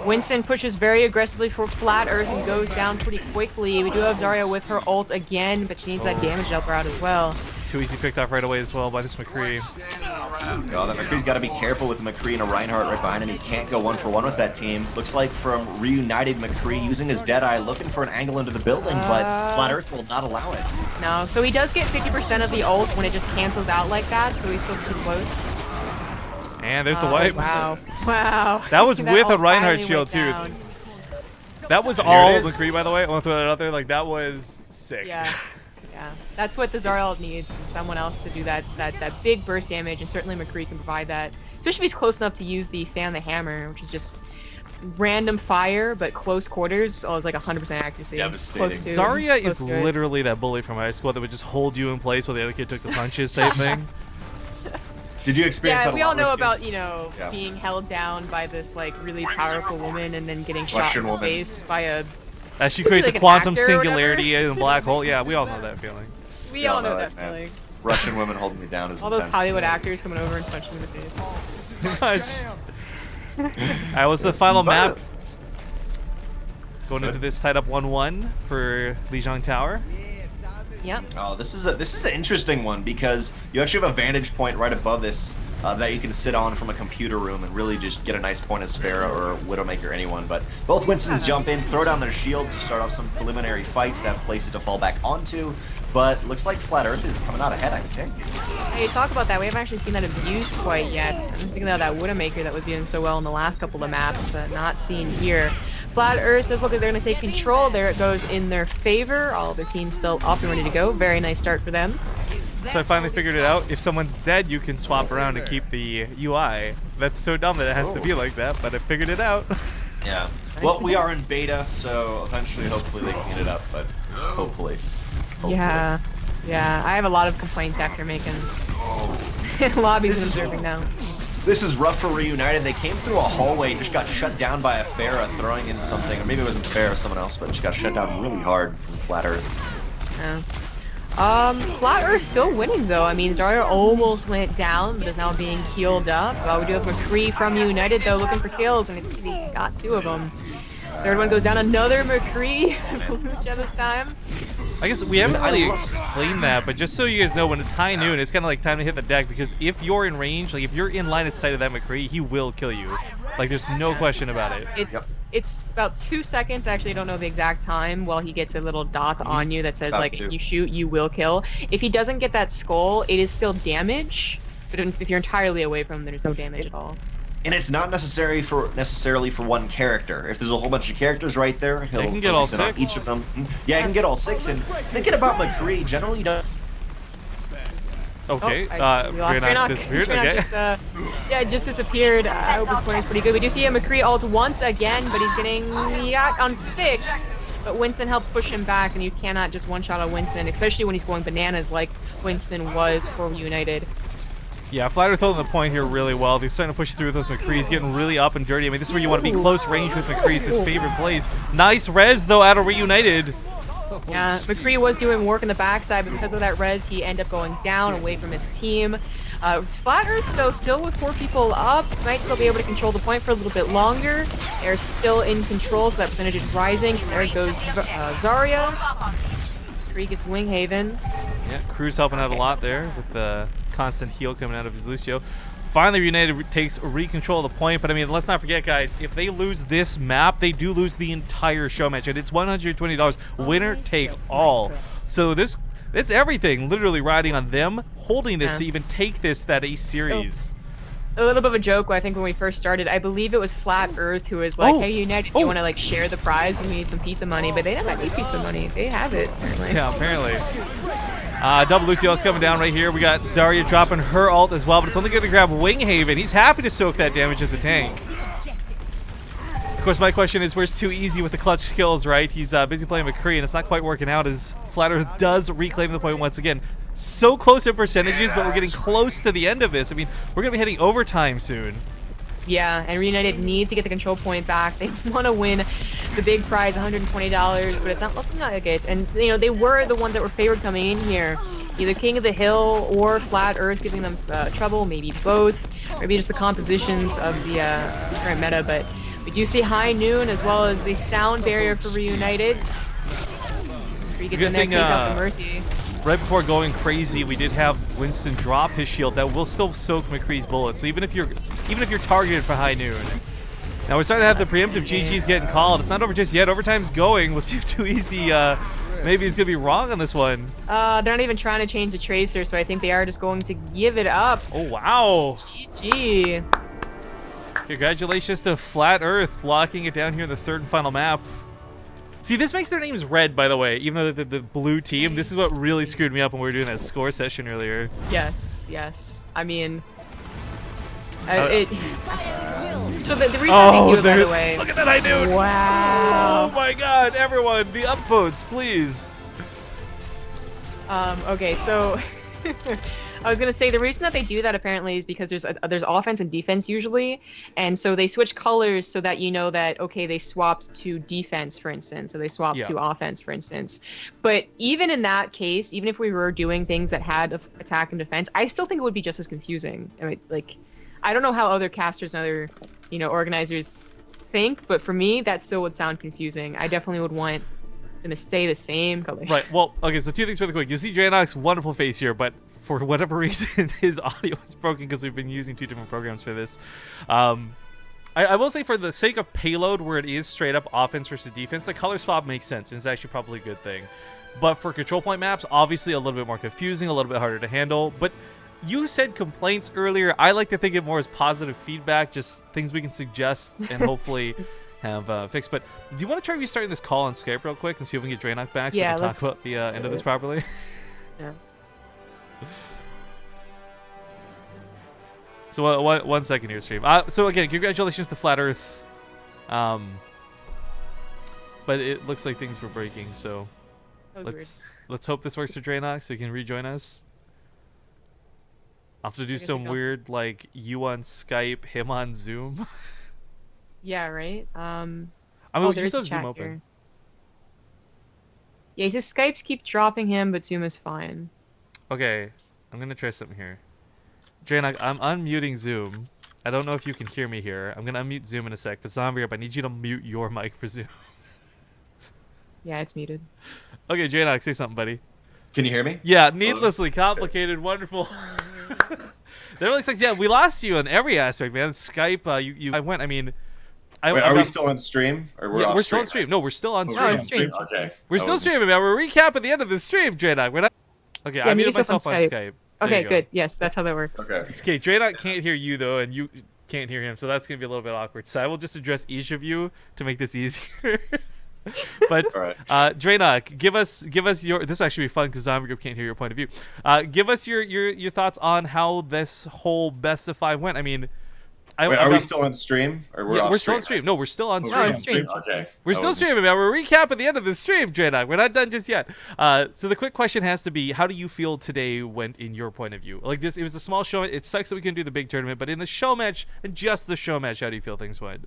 Winston pushes very aggressively for Flat Earth and goes down pretty quickly. We do have Zarya with her ult again, but she needs that damage to help her out as well. Too Easy picked off right away as well by this McCree. Oh, that McCree's got to be careful with McCree and a Reinhardt right behind him. He can't go 1-for-1 with that team. Looks like from Reunited, McCree using his Deadeye, looking for an angle into the building, but Flat Earth will not allow it. No, so he does get 50% of the ult when it just cancels out like that, so he's still pretty close. And there's the wipe. Wow. Wow. That was with a ult Reinhardt finally shield, too. went down. That was Here all it is. McCree, by the way. I want to throw that out there. Like, that was sick. Yeah. Yeah. That's what the Zarya ult needs, is someone else to do that big burst damage, and certainly McCree can provide that. Especially if he's close enough to use the Fan the Hammer, which is just random fire, but close quarters. Oh, it's like 100% accuracy. It's devastating. Zarya Close is to it. literally that bully from high school that would just hold you in place while the other kid took the punches type thing. Did you experience that Yeah, a we lot, all know Rifkin? about, being held down by this, like, really powerful woman and then getting shot Russian in the woman. face by a... As she Is he creates like a an quantum actor or whatever? singularity in a black hole. Yeah, we all know that feeling. We all know that man. feeling. Russian women holding me down is All those intense. Hollywood actors coming over and punching me in the face. Pretty much. Alright, what's the final map? Going into this tied up 1-1 for Lijiang Tower. Yep. Oh, this is an interesting one because you actually have a vantage point right above this that you can sit on from a computer room and really just get a nice point as Pharah or Widowmaker, anyone. But both Winstons jump in, throw down their shields to start off some preliminary fights to have places to fall back onto. But looks like Flat Earth is coming out ahead, I think. Hey, talk about that. We haven't actually seen that abused quite yet. I'm thinking about that Widowmaker that was doing so well in the last couple of maps, not seen here. Flat Earth does look like they're going to take control. There it goes in their favor. All of their teams still up and ready to go. Very nice start for them. So I finally figured it out. If someone's dead, you can swap around to keep the UI. That's so dumb that it has to be like that, but I figured it out. Yeah. Well, we are in beta, so eventually, hopefully, they clean it up. But hopefully. Yeah. Yeah. I have a lot of complaints after making lobbies and observing now. This is rough for Reunited. They came through a hallway, just got shut down by a Pharah throwing in something, or maybe it wasn't Pharah, someone else, but just got shut down really hard from Flat Earth. Yeah. Flat Earth still winning though. I mean, Zarya almost went down, but is now being healed up. We do have McCree from United though, looking for kills, and he's got 2 of them. Third one goes down, another McCree. Lucha this time. I guess we haven't really explained that, but just so you guys know, when it's high noon, it's kind of like time to hit the deck, because if you're in range, like if you're in line of sight of that McCree, he will kill you. Like there's no question about it. It's about 2 seconds. Actually, I don't know the exact time. While he gets a little dot on you that says About like 2. if you shoot, you will kill. If he doesn't get that skull, it is still damage. But if you're entirely away from him, there's no damage at all. And it's not necessarily for one character. If there's a whole bunch of characters right there, he'll can get all focus in on 6. each of them. Yeah, he can get all 6. And thinking about McCree, generally does. Okay, we lost Reunited Treynock. disappeared. Treynock Okay. just disappeared. I hope his point is pretty good. We do see a McCree ult once again, but he got unfixed. But Winston helped push him back, and you cannot just one-shot a Winston, especially when he's going bananas like Winston was for United. Yeah, Flat Earth holding the point here really well. They're starting to push through with those McCrees, getting really up and dirty. I mean, this is where you want to be close range with McCree's his favorite plays. Nice res, though, out of Reunited. Yeah, McCree was doing work in the backside, but because of that res, he ended up going down away from his team. Flat Earth, so still with 4 people up, might still be able to control the point for a little bit longer. They're still in control, so that percentage is rising. There goes Zarya. McCree gets Winghaven. Yeah, Crew's helping out a lot there with the constant heal coming out of his Lucio. Finally, Reunited takes re-control of the point, but I mean, let's not forget, guys, if they lose this map, they do lose the entire show match, and it's $120, winner take all. So it's everything literally riding on them holding this to even take that Ace series. A little bit of a joke, I think when we first started, I believe it was Flat Earth who was like, hey United, you want to like share the prize and we need some pizza money, but they don't need pizza money, they have it apparently. Yeah, apparently. Double Lucio's coming down right here. We got Zarya dropping her ult as well, but it's only going to grab Winghaven. He's happy to soak that damage as a tank. Of course, my question is, where's Too Easy with the clutch kills, right? He's busy playing McCree, and it's not quite working out as Flat Earth does reclaim the point once again. So close in percentages, but we're getting close to the end of this. I mean, we're going to be hitting overtime soon. Yeah, and Reunited needs to get the control point back. They want to win the big prize, $120, but it's not looking like it. And, you know, they were the ones that were favored coming in here. Either King of the Hill or Flat Earth giving them trouble, maybe both. Maybe just the compositions of the current meta, but we do see High Noon as well as the sound barrier for Reunited. He gets in there, takes out the Mercy. Right before going crazy, we did have Winston drop his shield that will still soak McCree's bullets. So even if you're targeted for High Noon. Now we're starting to have the preemptive GGs getting called. It's not over just yet. Overtime's going. We'll see if Too Easy maybe he's gonna be wrong on this one. They're not even trying to change the tracer, so I think they are just going to give it up. Oh wow. GG. Congratulations to Flat Earth locking it down here in the 3rd and final map. See, this makes their names red, by the way, even though they're the blue team. This is what really screwed me up when we were doing that score session earlier. Yes, yes. I mean, so the reason they do it, by the way. Look at that High Noon! Wow. Oh my god, everyone, the upvotes, please. Okay, so I was gonna say the reason that they do that apparently is because there's offense and defense usually, and so they switch colors so that you know that okay they swapped to defense for instance, so they swapped to offense for instance. But even in that case, even if we were doing things that had attack and defense, I still think it would be just as confusing. I mean, like I don't know how other casters and other, organizers think, but for me, that still would sound confusing. I definitely would want them to stay the same colors. Right. Well, okay. So two things really quick. You see Draenok's wonderful face here, but for whatever reason, his audio is broken because we've been using 2 different programs for this. I will say, for the sake of payload, where it is straight up offense versus defense, the color swap makes sense, and it's actually probably a good thing. But for control point maps, obviously a little bit more confusing, a little bit harder to handle. But you said complaints earlier. I like to think of it more as positive feedback, just things we can suggest and hopefully have fixed. But do you want to try restarting this call on Skype real quick and see if we can get Draenok back so we can talk about the end of this properly? Yeah. So 1 second here, stream. So again, congratulations to Flat Earth. But it looks like things were breaking, so That was weird. let's hope this works for Draenok so he can rejoin us. I'll have to do some weird, like, you on Skype, him on Zoom. Yeah, right? I mean, we there's just have the Zoom chat open. here. Yeah, he says Skypes keep dropping him, but Zoom is fine. Okay, I'm going to try something here. Draenok, I'm unmuting Zoom. I don't know if you can hear me here. I'm going to unmute Zoom in a sec, but Zombie Up, I need you to mute your mic for Zoom. Yeah, it's muted. Okay, Draenok, say something, buddy. Can you hear me? Yeah, needlessly complicated, wonderful. That really sucks. Yeah, we lost you on every aspect, man. Skype, I went, I mean... Wait, are we still on stream? Or we're Yeah, off we're still stream? on stream. No, we're still on Oh, stream. we're on on stream. Okay. We're I still wasn't- streaming, man. We're recapping the end of the stream, Draenok. We're not... Okay, I muted myself on Skype. There Okay, you go. good. Yes, that's how that works. Okay. Okay, Draenok can't hear you, though, and you can't hear him, so that's going to be a little bit awkward. So I will just address each of you to make this easier. But All right. Draenok, give us your... This will actually be fun because Zombie Group can't hear your point of view. Give us your thoughts on how this whole best of 5 went. I mean... Wait, are we still on stream? Or we're off we're still on stream? stream. No, we're still on Oh, stream. we're No, on it's stream. Okay. We're I still wasn't- streaming, man. We're recapping the end of the stream, Draenok. We're not done just yet. So the quick question has to be, how do you feel today went in your point of view? Like this, it was a small show. It sucks that we couldn't do the big tournament, but in the show match, and just the show match, how do you feel things went?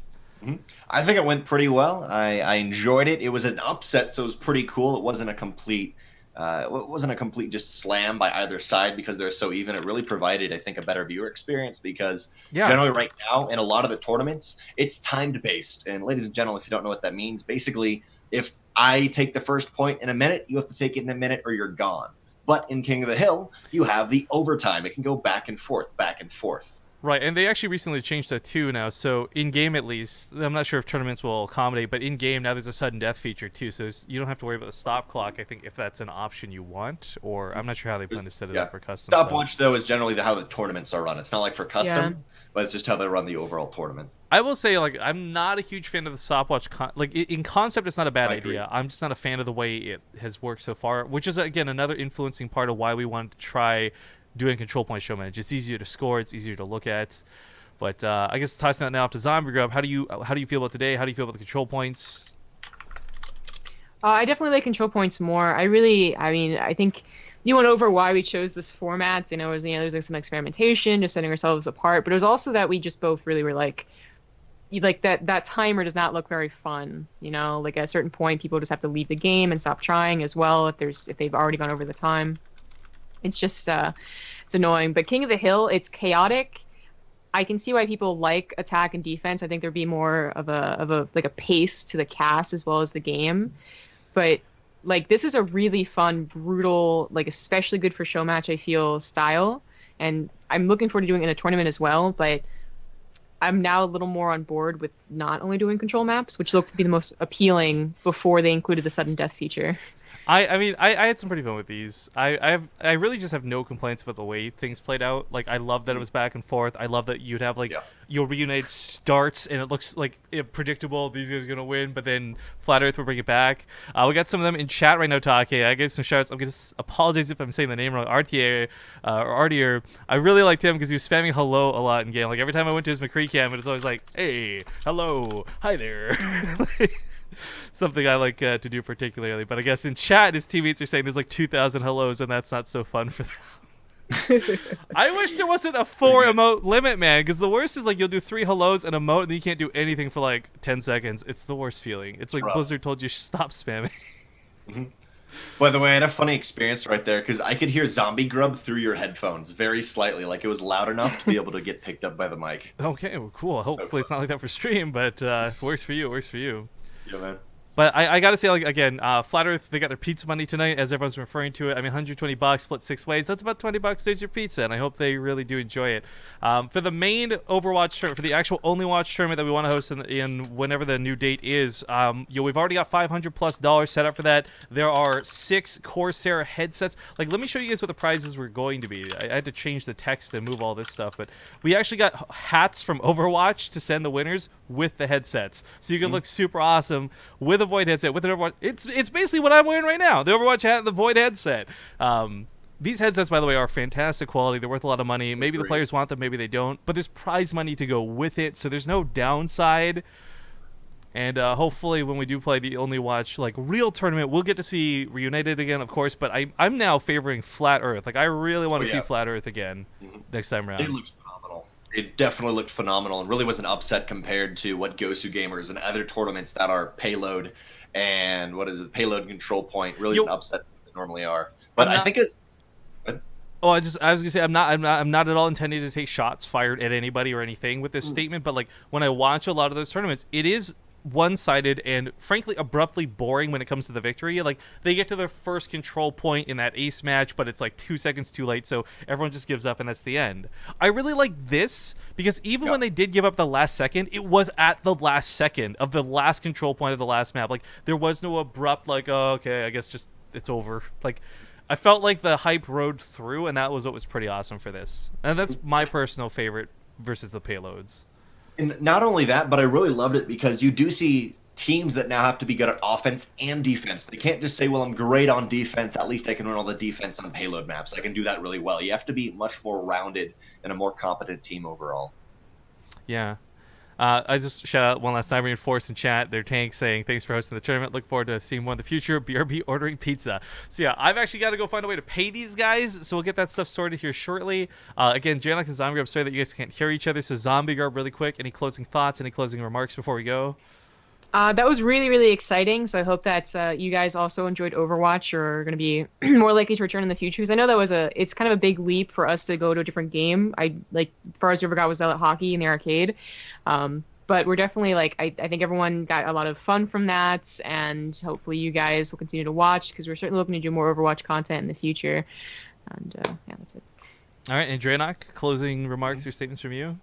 I think it went pretty well. I enjoyed it. It was an upset, so it was pretty cool. It wasn't a complete just slam by either side because they're so even. It really provided, I think, a better viewer experience because generally right now in a lot of the tournaments, it's timed based. And ladies and gentlemen, if you don't know what that means, basically if I take the first point in a minute, you have to take it in a minute or you're gone. But in King of the Hill, you have the overtime. It can go back and forth, back and forth. Right, and they actually recently changed that too now. So in game, at least, I'm not sure if tournaments will accommodate, but in game now there's a sudden death feature too. So you don't have to worry about the stop clock. I think if that's an option you want, or I'm not sure how they plan to set it up for custom. Stopwatch though is generally how the tournaments are run. It's not like for custom, but it's just how they run the overall tournament. I will say, like, I'm not a huge fan of the stopwatch. In concept, it's not a bad idea. I'm just not a fan of the way it has worked so far, which is again another influencing part of why we wanted to try doing control point show manage. It's easier to score. It's easier to look at. But I guess tossing that now up to Zombie Grub. How do you feel about today? How do you feel about the control points? I definitely like control points more. I think you went over why we chose this format. It was, there's like some experimentation, just setting ourselves apart. But it was also that we just both really were like that timer does not look very fun. Like at a certain point, people just have to leave the game and stop trying as well if they've already gone over the time. It's just it's annoying. But King of the Hill, it's chaotic. I can see why people like attack and defense. I think there'd be more of a pace to the cast as well as the game. But like this is a really fun, brutal, like especially good for show match, I feel, style. And I'm looking forward to doing it in a tournament as well, but I'm now a little more on board with not only doing control maps, which looked to be the most appealing before they included the sudden death feature. I mean, I had some pretty fun with these. I really just have no complaints about the way things played out. Like, I love that it was back and forth. I love that you'd have, like, your Reunited starts, and it looks, like, predictable, these guys are going to win, but then Flat Earth will bring it back. We got some of them in chat right now, Take. I gave some shouts. I'm going to apologize if I'm saying the name wrong. RTA, or Artier. I really liked him because he was spamming hello a lot in game. Like, every time I went to his McCree cam, it was always like, hey, hello, hi there. Something I like to do particularly. But I guess in chat, his teammates are saying there's like 2,000 hellos, and that's not so fun for them. I wish there wasn't a 4 emote limit, man, because the worst is like you'll do 3 hellos and emote, and then you can't do anything for like 10 seconds. It's the worst feeling. It's like rough. Blizzard told you stop spamming. By the way, I had a funny experience right there because I could hear zombie grub through your headphones very slightly, like it was loud enough to be able to get picked up by the mic. Okay, well, cool. So Hopefully it's not close. like that for stream, but if it works for you. It works for you. Yeah, man. But I gotta say, like again, Flat Earth, they got their pizza money tonight, as everyone's referring to it. I mean, $120 split 6 ways. That's about $20. There's your pizza, and I hope they really do enjoy it. For the main Overwatch tournament, for the actual only watch tournament that we want to host in whenever the new date is, we've already got $500+ set up for that. There are 6 Corsair headsets. Like, let me show you guys what the prizes were going to be. I had to change the text and move all this stuff, but we actually got hats from Overwatch to send the winners with the headsets, so you can look super awesome with a Void headset, with an Overwatch. It's basically what I'm wearing right now, the Overwatch hat and the Void headset. These headsets, by the way, are fantastic quality. They're worth a lot of money. Maybe the players want them, maybe they don't, but there's prize money to go with it, so there's no downside. And hopefully when we do play the Only Watch like real tournament, we'll get to see Reunited again, of course, but I'm now favoring Flat Earth. Like, I really want to see Flat Earth again next time around. It looks phenomenal. It definitely looked phenomenal and really was an upset compared to what Gosu Gamers and other tournaments that are payload and payload control point really is an upset than they normally are. But I think it's Oh, I was gonna say I'm not at all intending to take shots fired at anybody or anything with this statement, but like when I watch a lot of those tournaments, it is one-sided and frankly abruptly boring when it comes to the victory. Like, they get to their first control point in that ace match, but it's like 2 seconds too late, so everyone just gives up and that's the end. I really like this because even when they did give up the last second, it was at the last second of the last control point of the last map. Like, there was no abrupt like, oh, okay, I guess just it's over. Like, I felt like the hype rode through, and that was what was pretty awesome for this. And that's my personal favorite versus the payloads. And not only that, but I really loved it because you do see teams that now have to be good at offense and defense. They can't just say, well, I'm great on defense. At least I can run all the defense on payload maps. I can do that really well. You have to be much more rounded and a more competent team overall. Yeah. I just shout out one last time, Reinforce in chat, their tank saying, thanks for hosting the tournament. Look forward to seeing more in the future. BRB ordering pizza. So yeah, I've actually got to go find a way to pay these guys, so we'll get that stuff sorted here shortly. Again, Janok and Zombie Garb, sorry that you guys can't hear each other, so Zombie Garb, really quick, any closing thoughts, any closing remarks before we go? That was really, really exciting. So I hope that you guys also enjoyed Overwatch or are going to be more likely to return in the future. Because I know it's kind of a big leap for us to go to a different game. As far as we ever got was hockey in the arcade. But we're definitely I think everyone got a lot of fun from that. And hopefully you guys will continue to watch because we're certainly looking to do more Overwatch content in the future. And yeah, that's it. All right. And Draenok, closing remarks or statements from you?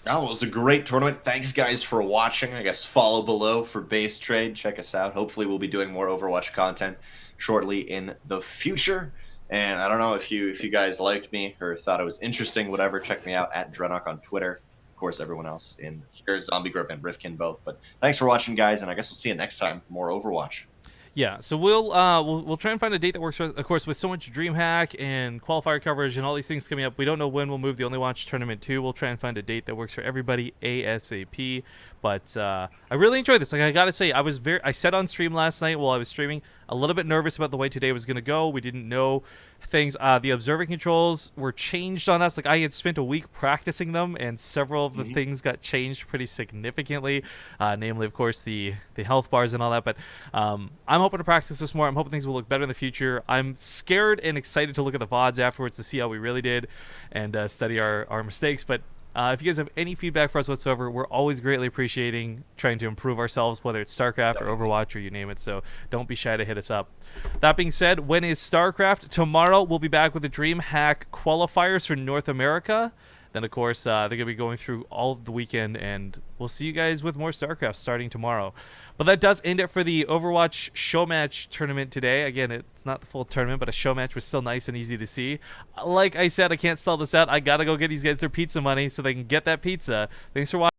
Oh, it was a great tournament. Thanks, guys, for watching. I guess follow below for Base Trade. Check us out. Hopefully, we'll be doing more Overwatch content shortly in the future. And I don't know if you guys liked me or thought it was interesting, whatever. Check me out at Drenok on Twitter. Of course, everyone else in here, Zombie Grip and Rifkin both. But thanks for watching, guys, and I guess we'll see you next time for more Overwatch. Yeah, so we'll try and find a date that works for us. Of course, with so much DreamHack and qualifier coverage and all these things coming up, we don't know when we'll move the Only Watch tournament to. We'll try and find a date that works for everybody ASAP. But I really enjoyed this. Like, I gotta say, I said on stream last night while I was streaming, a little bit nervous about the way today was gonna go. We didn't know things. The observing controls were changed on us. Like, I had spent a week practicing them, and several of the things got changed pretty significantly. Namely, of course, the health bars and all that. But I'm hoping to practice this more. I'm hoping things will look better in the future. I'm scared and excited to look at the VODs afterwards to see how we really did and study our mistakes. But if you guys have any feedback for us whatsoever, we're always greatly appreciating trying to improve ourselves, whether it's StarCraft or Overwatch or you name it. So don't be shy to hit us up. That being said, when is StarCraft? Tomorrow we'll be back with the DreamHack qualifiers for North America. Then, of course, they're going to be going through all of the weekend, and we'll see you guys with more StarCraft starting tomorrow. But that does end it for the Overwatch Showmatch tournament today. Again, it's not the full tournament, but a Showmatch was still nice and easy to see. Like I said, I can't stall this out. I got to go get these guys their pizza money so they can get that pizza. Thanks for watching.